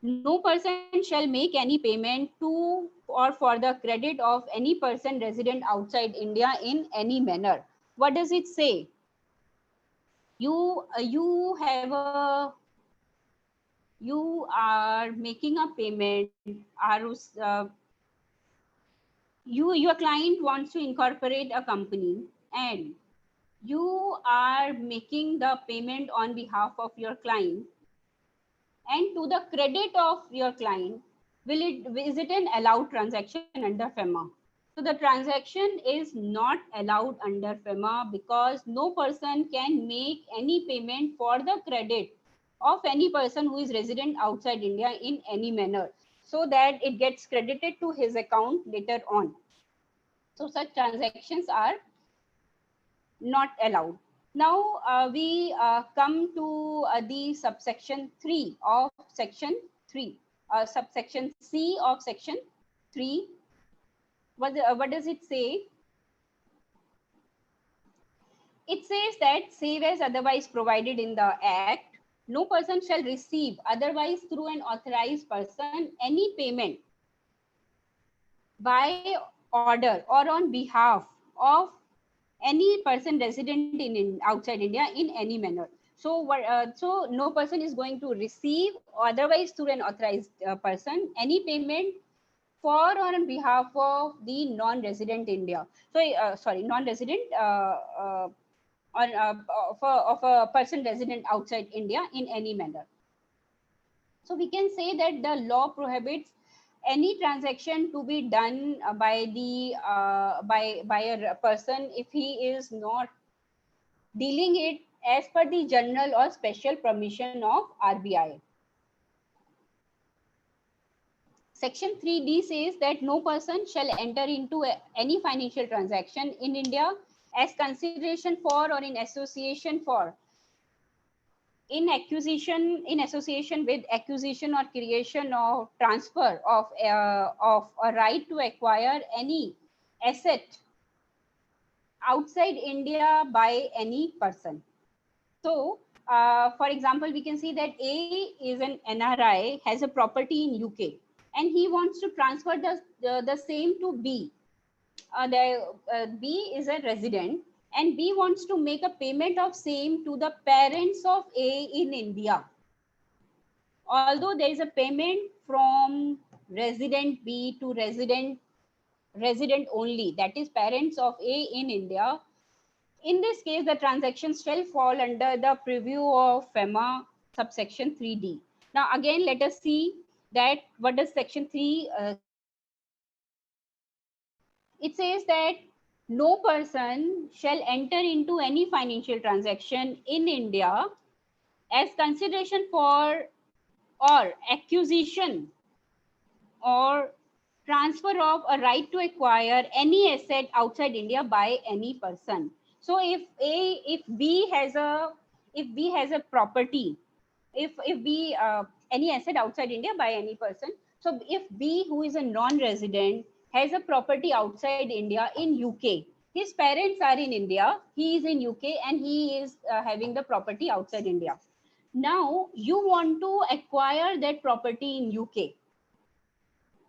No person shall make any payment to or for the credit of any person resident outside India in any manner. What does it say? You are making a payment. Your client wants to incorporate a company and you are making the payment on behalf of your client and to the credit of your client. Is it an allowed transaction under FEMA? So the transaction is not allowed under FEMA because no person can make any payment for the credit of any person who is resident outside India in any manner, so that it gets credited to his account later on. So such transactions are not allowed. Now we come to the subsection 3 of section 3, subsection C of section 3. What does it say? It says that save as otherwise provided in the Act, no person shall receive otherwise through an authorized person any payment by order or on behalf of any person resident in outside India in any manner. So so no person is going to receive otherwise through an authorized person any payment for or on behalf of the non-resident India. So non-resident of a person resident outside India in any manner. So we can say that the law prohibits any transaction to be done by a person if he is not dealing it as per the general or special permission of RBI. Section 3D says that no person shall enter into any financial transaction in India as consideration for or in association for, in association with acquisition or creation or transfer of a right to acquire any asset outside India by any person. So, for example, we can see that A is an NRI, has a property in UK, and he wants to transfer the same to B. B is a resident, and B wants to make a payment of same to the parents of A in India. Although there is a payment from resident B to resident only, that is parents of A in India, in this case, the transactions shall fall under the purview of FEMA subsection 3D. Now, again, let us see that what does section 3 it says that no person shall enter into any financial transaction in India as consideration for or acquisition or transfer transfer of a right to acquire any asset outside India by any person. So if B has a property, if B any asset outside India by any person. So if B, who is a non-resident, has a property outside India in UK, his parents are in India, he is in UK, and he is having the property outside India. Now you want to acquire that property in UK.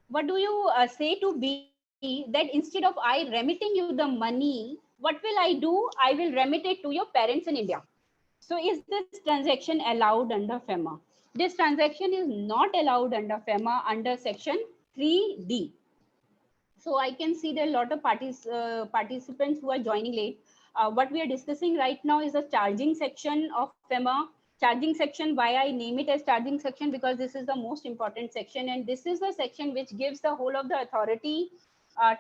What do you say to B that instead of I remitting you the money, what will I do? I will remit it to your parents in India. So is this transaction allowed under FEMA? This transaction is not allowed under FEMA under section 3D. So I can see there are a lot of participants who are joining late. What we are discussing right now is the charging section of FEMA. Charging section, why I name it as charging section, because this is the most important section, and this is the section which gives the whole of the authority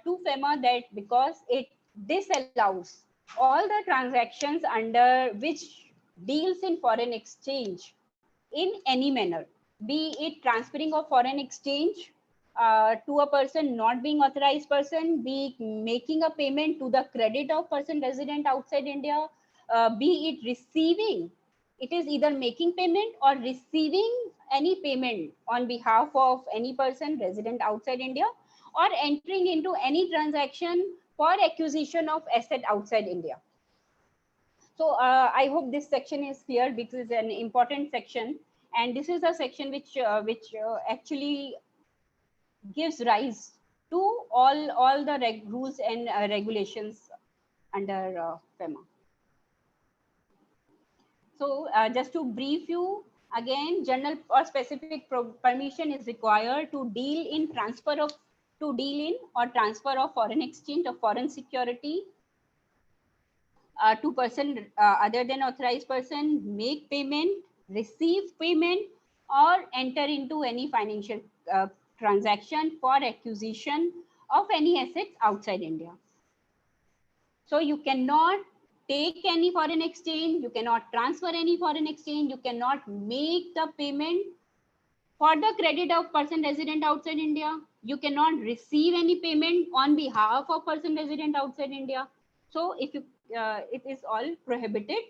to FEMA, that because it disallows all the transactions under which deals in foreign exchange in any manner, be it transferring of foreign exchange to a person not being authorized person, be making a payment to the credit of person resident outside India, be it receiving, it is either making payment or receiving any payment on behalf of any person resident outside India, or entering into any transaction for acquisition of asset outside India. So I hope this section is clear, because it's an important section, and this is a section which actually gives rise to all the rules and regulations under FEMA. So just to brief you again, general or specific permission is required to deal in or transfer of foreign exchange of foreign security to person other than authorized person, make payment, receive payment, or enter into any financial transaction for acquisition of any assets outside India. So you cannot take any foreign exchange, you cannot transfer any foreign exchange, you cannot make the payment for the credit of person resident outside India, you cannot receive any payment on behalf of person resident outside India. So if you it is all prohibited,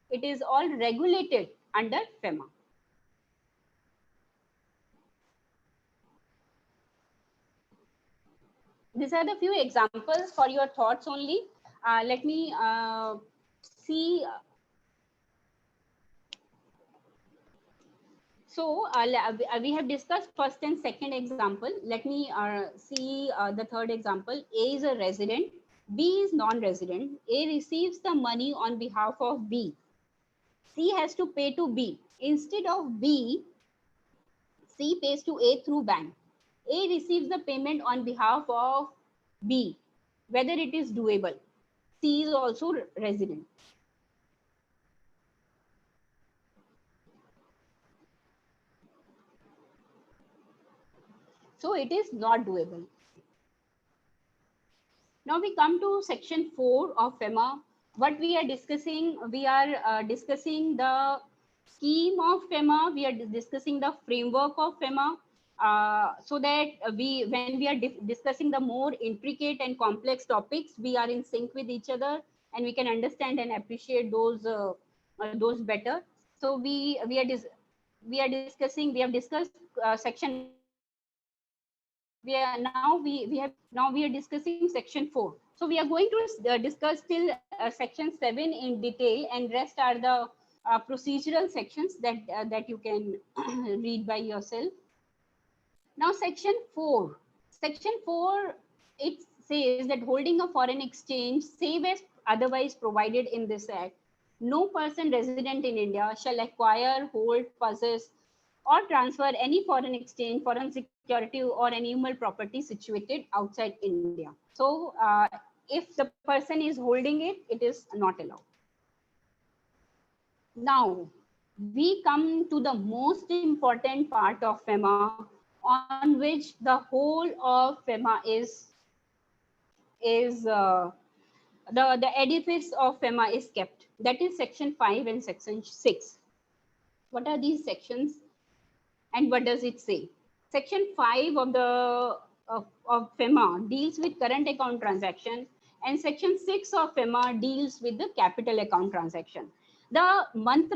it is all regulated under FEMA. These are the few examples for your thoughts only. Let me see. So we have discussed first and second example. Let me see the third example. A is a resident, B is non-resident. A receives the money on behalf of B. C has to pay to B. Instead of B, C pays to A through bank. A receives the payment on behalf of B, whether it is doable. C is also resident. So it is not doable. Now we come to section 4 of FEMA. What we are discussing, discussing the scheme of FEMA. We are discussing the framework of FEMA. So that when we are discussing the more intricate and complex topics, we are in sync with each other, and we can understand and appreciate those better. So we have discussed section. We are discussing section 4. So we are going to discuss till section 7 in detail, and rest are the procedural sections that you can read by yourself. Now section 4. Section 4, it says that holding a foreign exchange, save as otherwise provided in this act, no person resident in India shall acquire, hold, possess, or transfer any foreign exchange, foreign security, or animal property situated outside India. So if the person is holding it, it is not allowed. Now we come to the most important part of FEMA, on which the whole of FEMA is the edifice of FEMA is kept. That is section 5 and section 6. What are these sections and what does it say? Section 5 of the of FEMA deals with current account transaction, and section 6 of FEMA deals with the capital account transaction. The one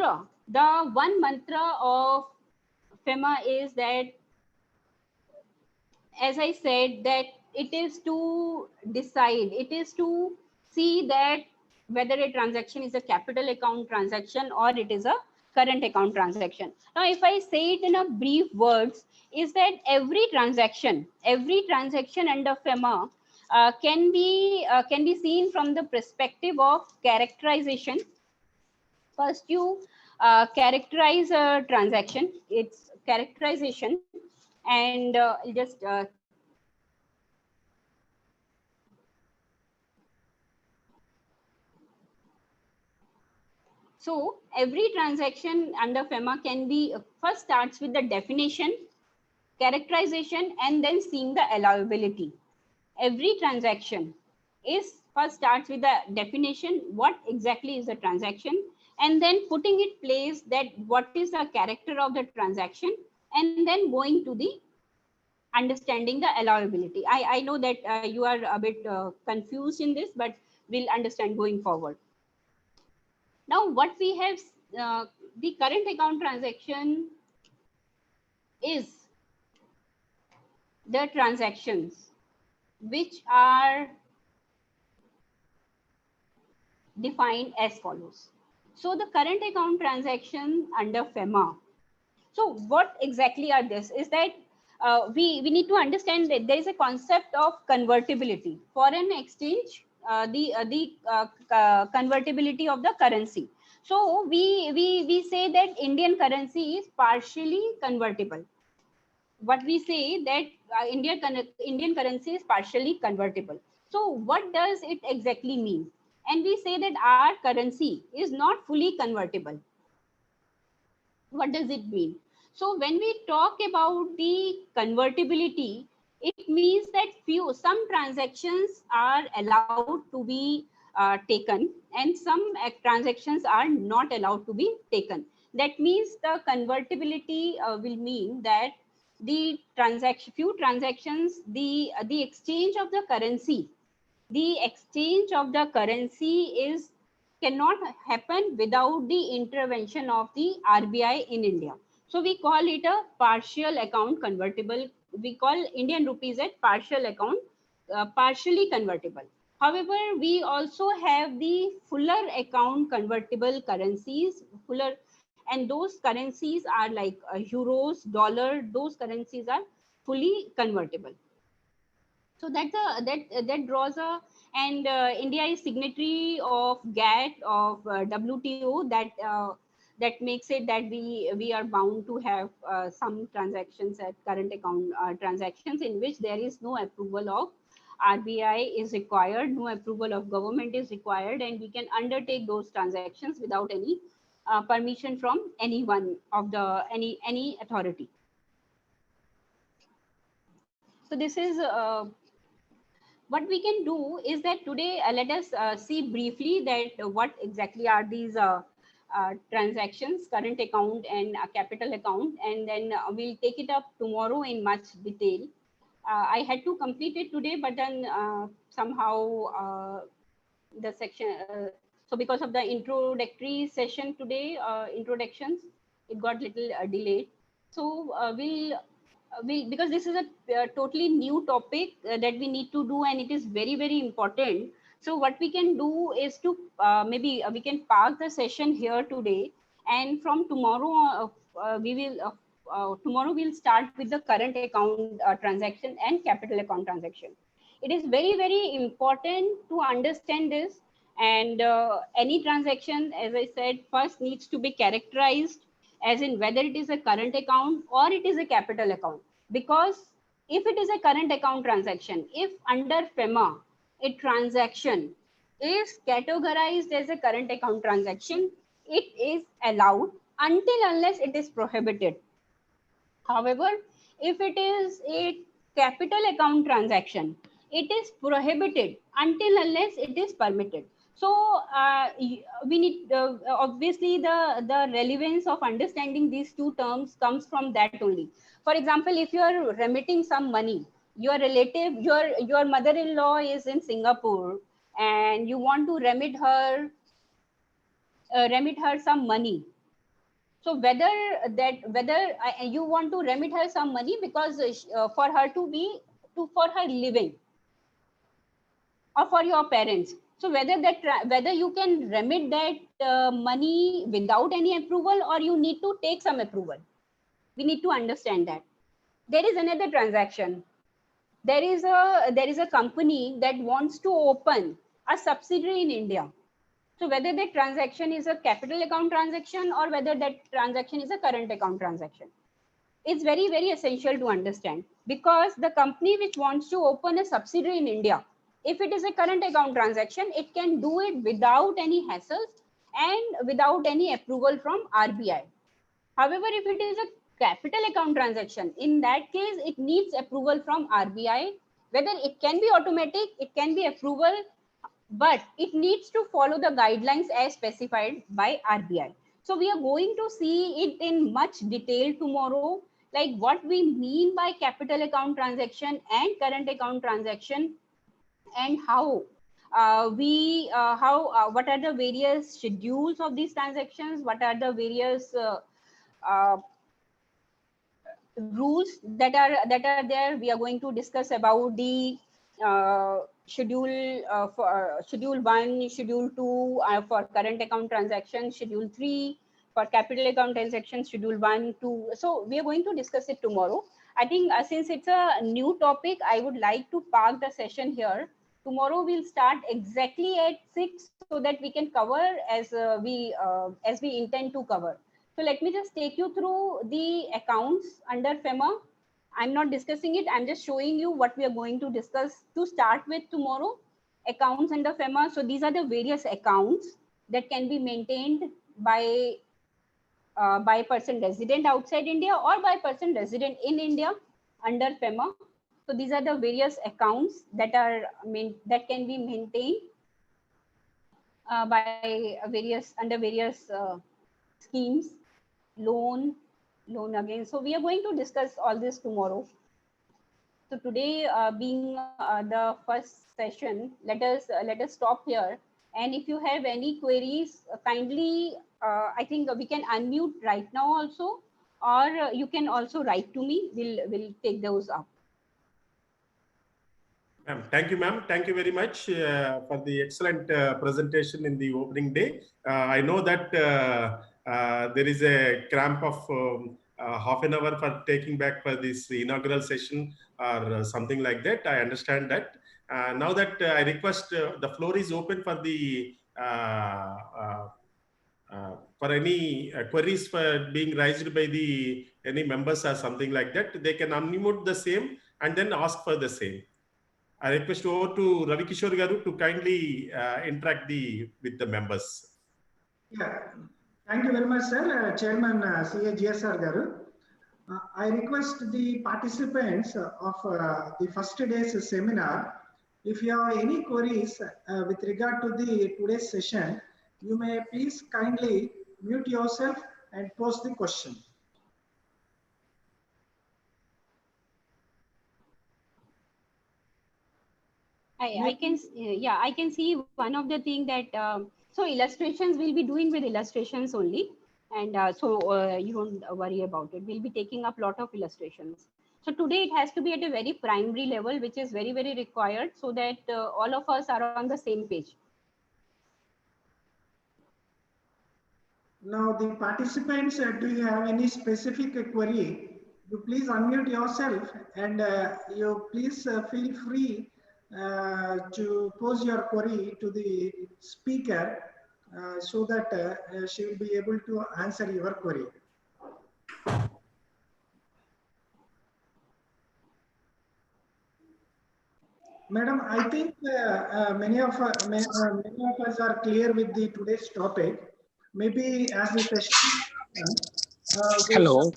mantra of FEMA is that, as I said, that it is to decide, it is to see that whether a transaction is a capital account transaction or it is a current account transaction. Now, if I say it in a brief words, is that every transaction under FEMA can be seen from the perspective of characterization. First, you characterize a transaction, its characterization, and so every transaction under FEMA can be first starts with the definition, characterization, and then seeing the allowability. Every transaction is first starts with the definition, what exactly is the transaction, and then putting it place that what is the character of the transaction, and then going to the understanding the allowability. I know that you are a bit confused in this, but we'll understand going forward. Now, what we have, the current account transaction is the transactions which are defined as follows. So the current account transaction under FEMA. So what exactly are this? Is that we need to understand that there is a concept of convertibility. Foreign exchange, the convertibility of the currency. So we say that Indian currency is partially convertible. What we say that Indian currency is partially convertible. So what does it exactly mean? And we say that our currency is not fully convertible. What does it mean? So when we talk about the convertibility, it means that some transactions are allowed to be taken, and some transactions are not allowed to be taken. That means the convertibility will mean that the few transactions, the exchange of the currency, cannot happen without the intervention of the RBI in India. So we call it a partial account convertible. We call Indian rupees at partial account, partially convertible. However, we also have the fuller account convertible currencies, and those currencies are like euros, dollar. Those currencies are fully convertible. So that draws a, and India is signatory of GATT, of WTO, that makes it that we are bound to have some transactions at current account transactions in which there is no approval of RBI is required, no approval of government is required, and we can undertake those transactions without any permission from anyone of the any authority. So this is what we can do is that today let us see briefly that what exactly are these transactions, current account and capital account, and then we'll take it up tomorrow in much detail. I had to complete it today, but then somehow the section, so because of the introductory session today, introductions, it got little delayed. So because this is a totally new topic that we need to do, and it is very, very important. So what we can do is to maybe we can park the session here today, and from tomorrow tomorrow we'll start with the current account transaction and capital account transaction. It is very, very important to understand this, and any transaction, as I said, first needs to be characterized, as in whether it is a current account or it is a capital account. Because if it is a current account transaction, if under FEMA a transaction is categorized as a current account transaction, it is allowed until unless it is prohibited. However, if it is a capital account transaction, it is prohibited until unless it is permitted. So we need obviously the relevance of understanding these two terms comes from that only. For example, if you are remitting some money your relative, your mother-in-law is in Singapore, and you want to remit her some money. So whether you want to remit her some money because for her for her living, or for your parents. So whether you can remit that money without any approval, or you need to take some approval. We need to understand that. There is another transaction. There is a company that wants to open a subsidiary in India. So whether that transaction is a capital account transaction, or whether that transaction is a current account transaction, it's very, very essential to understand, because the company which wants to open a subsidiary in India, if it is a current account transaction, it can do it without any hassles and without any approval from RBI. However, if it is a capital account transaction, in that case, it needs approval from RBI. Whether it can be automatic, it can be approval, but it needs to follow the guidelines as specified by RBI. So we are going to see it in much detail tomorrow, like what we mean by capital account transaction and current account transaction, and how what are the various schedules of these transactions, what are the various rules that are there. We are going to discuss about the schedule 1, schedule 2 for current account transaction, schedule 3 for capital account transaction, schedule 1, 2. So we are going to discuss it tomorrow. I think since it's a new topic, I would like to park the session here. Tomorrow we'll start exactly at 6 so that we can cover as we intend to cover. So let me just take you through the accounts under FEMA. I'm not discussing it. I'm just showing you what we are going to discuss to start with tomorrow. Accounts under FEMA. So these are the various accounts that can be maintained by person resident outside India, or by person resident in India under FEMA. So these are the various accounts that can be maintained by under various schemes, loan again. So we are going to discuss all this tomorrow. So today, being the first session, let us stop here. And if you have any queries, kindly, I think we can unmute right now also, or you can also write to me. We'll take those up. Thank you, ma'am. Thank you very much for the excellent presentation in the opening day. I know that there is a cramp of half an hour for taking back for this inaugural session or something like that. I understand that. Now that I request the floor is open for the for any queries for being raised by the any members or something like that, they can unmute the same and then ask for the same. I request over to Ravi Kishore Garu to kindly interact with the members. Yeah, thank you very much, sir. Chairman CA GSR Garu. I request the participants of the first day's seminar, if you have any queries with regard to the today's session, you may please kindly mute yourself and pose the question. I can see one of the thing that so illustrations we'll be doing with illustrations only, and so you don't worry about it. We'll be taking up a lot of illustrations. So today it has to be at a very primary level, which is very, very required, so that all of us are on the same page. Now the participants, do you have any specific query? You please unmute yourself, and you please feel free to pose your query to the speaker so that she will be able to answer your query. Madam, I think many of us are clear with the today's topic. Maybe as the session, hello,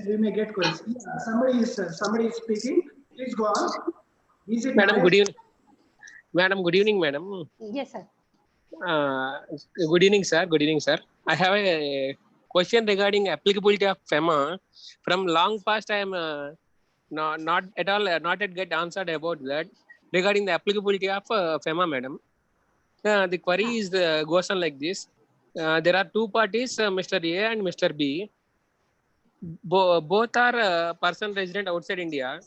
we may get questions. Yeah, somebody is speaking. Please go on. Is it madam? nice? Good evening, madam. Good evening, madam. Yes, sir. Good evening, sir. Good evening, sir. I have a question regarding applicability of FEMA. From long past, I am not at all, not yet get answered about that regarding the applicability of FEMA, madam. The query is goes on like this. There are two parties, Mr. A and Mr. B. Both are person resident outside India.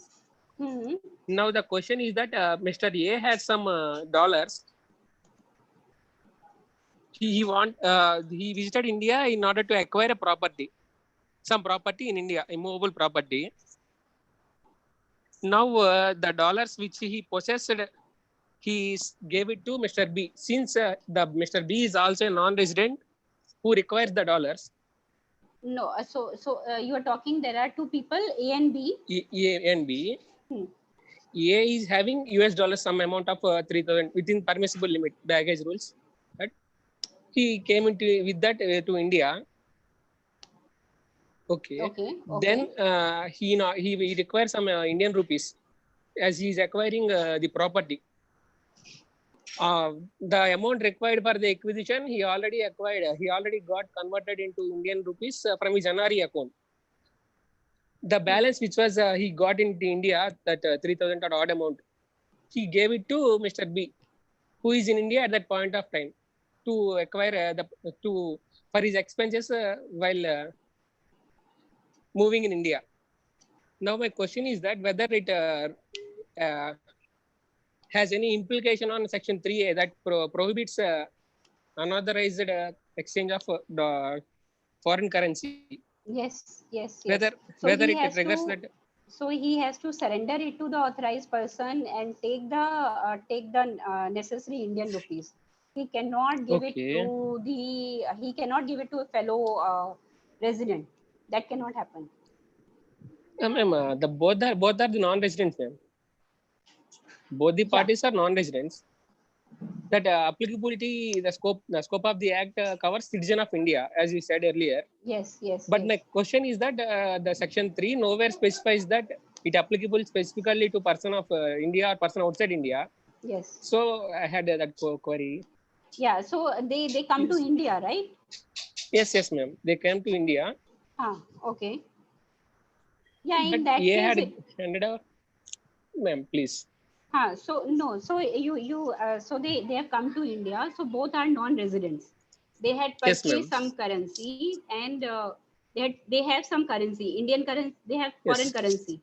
Hmm. Now the question is that Mr. A has some dollars. He visited India in order to acquire a property, some property in India, immovable property. Now the dollars which he possessed, he gave it to Mr. B. Since the Mr. B is also a non-resident who requires the dollars. No, you are talking. There are two people, A and B. A and B. Hmm. A is having US dollars, some amount of 3,000 within permissible limit, baggage rules. But he came into with that to India. Okay. Okay. Then he requires some Indian rupees as he is acquiring the property. The amount required for the acquisition, he already acquired. He already got converted into Indian rupees from his NRE account. The balance which was he got into India, that 3,000 odd amount, he gave it to Mr. B, who is in India at that point of time, to acquire for his expenses while moving in India. Now my question is that whether it has any implication on Section 3A that prohibits unauthorized exchange of the foreign currency. Yes. Whether it triggers that. So he has to surrender it to the authorized person and take the necessary Indian rupees. He cannot give it to he cannot give it to a fellow resident. That cannot happen. Ma'am, both are the non-residents, ma'am. Both the parties are non-residents. That applicability, the scope of the act covers citizen of India, as you said earlier. Yes. But my question is that the Section 3 nowhere specifies that it applicable specifically to person of India or person outside India. Yes. So I had that query. Yeah. So they come to India, right? Yes, ma'am. They came to India. Okay. Yeah. In But that case, had handed out. Ma'am, please. So no. So so they have come to India. So both are non-residents. They had purchased some currency and they have some currency, Indian currency. They have foreign currency.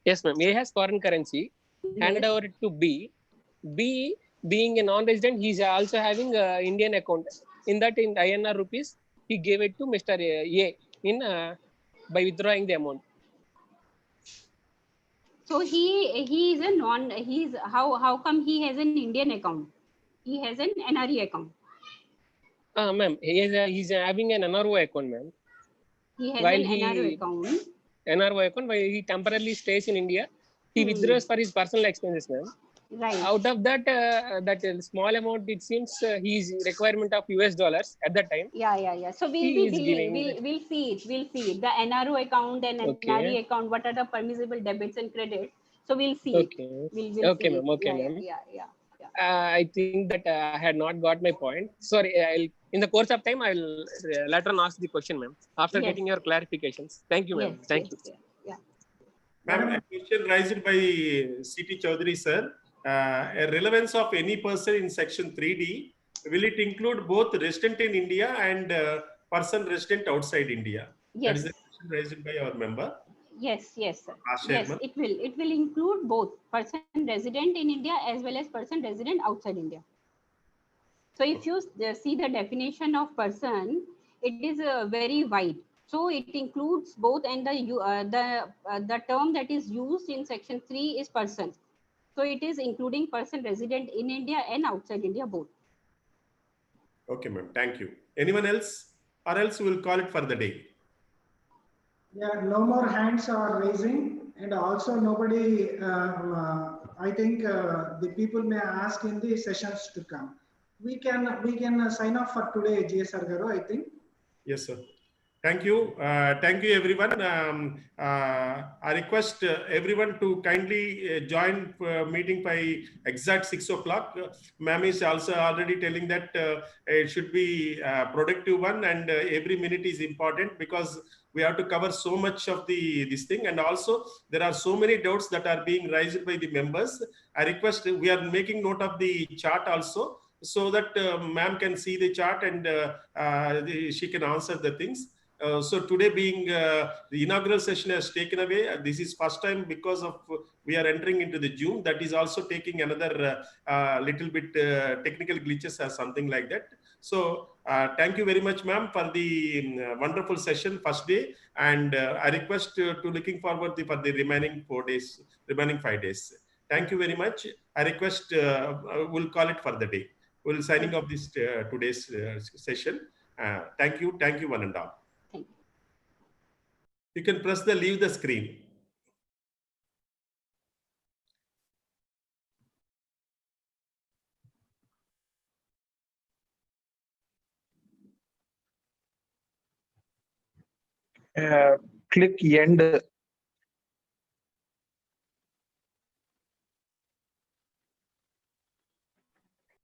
Yes, ma'am. A has foreign currency. Handed over to B. B, being a non-resident, he's also having an Indian account. In that, in INR rupees, he gave it to Mr. A in by withdrawing the amount. So he is a non. He's how come he has an Indian account? He has an NRE account. Ma'am, he's having an NRO account, ma'am. He has an NRO account. NRO account, while he temporarily stays in India, he withdraws for his personal expenses, ma'am. Right. Out of that, that small amount, it seems his requirement of US dollars at that time. Yeah. So we'll see it. The NRO account and NRE account. What are the permissible debits and credits? So we'll see. Okay. We'll okay, see ma'am. Okay, ma'am. Yeah. I think that I had not got my point. Sorry, in the course of time, I'll later on ask the question, ma'am. After getting your clarifications. Thank you, ma'am. Thank you. Yeah. Ma'am, a question raised by C.T. Chaudhary, sir. A relevance of any person in Section 3D, will it include both resident in India and person resident outside India? Yes. That is the question raised by our member. Yes, sir. Yes, it will include both person resident in India as well as person resident outside India. So if you see the definition of person, it is very wide. So it includes both, and the term that is used in Section 3 is person. So it is including person resident in India and outside India both. Okay, ma'am. Thank you. Anyone else? Or else we'll call it for the day. Yeah, no more hands are raising, and also nobody. I think the people may ask in the sessions to come. We can sign off for today, GSR Garu, I think. Yes, sir. Thank you. Thank you, everyone. I request everyone to kindly join meeting by exact 6 o'clock. Ma'am is also already telling that it should be a productive one, and every minute is important, because we have to cover so much of this thing, and also there are so many doubts that are being raised by the members. I request, we are making note of the chart also, so that ma'am can see the chart and she can answer the things. So today being the inaugural session has taken away, this is first time because of we are entering into the June, that is also taking another little bit technical glitches or something like that. So thank you very much, ma'am, for the wonderful session first day, and I request to looking forward for the remaining 4 days, remaining 5 days. Thank you very much. I request we'll call it for the day. We'll signing off this today's session. Thank you, one and all. Thank you. You can press the leave the screen. Click end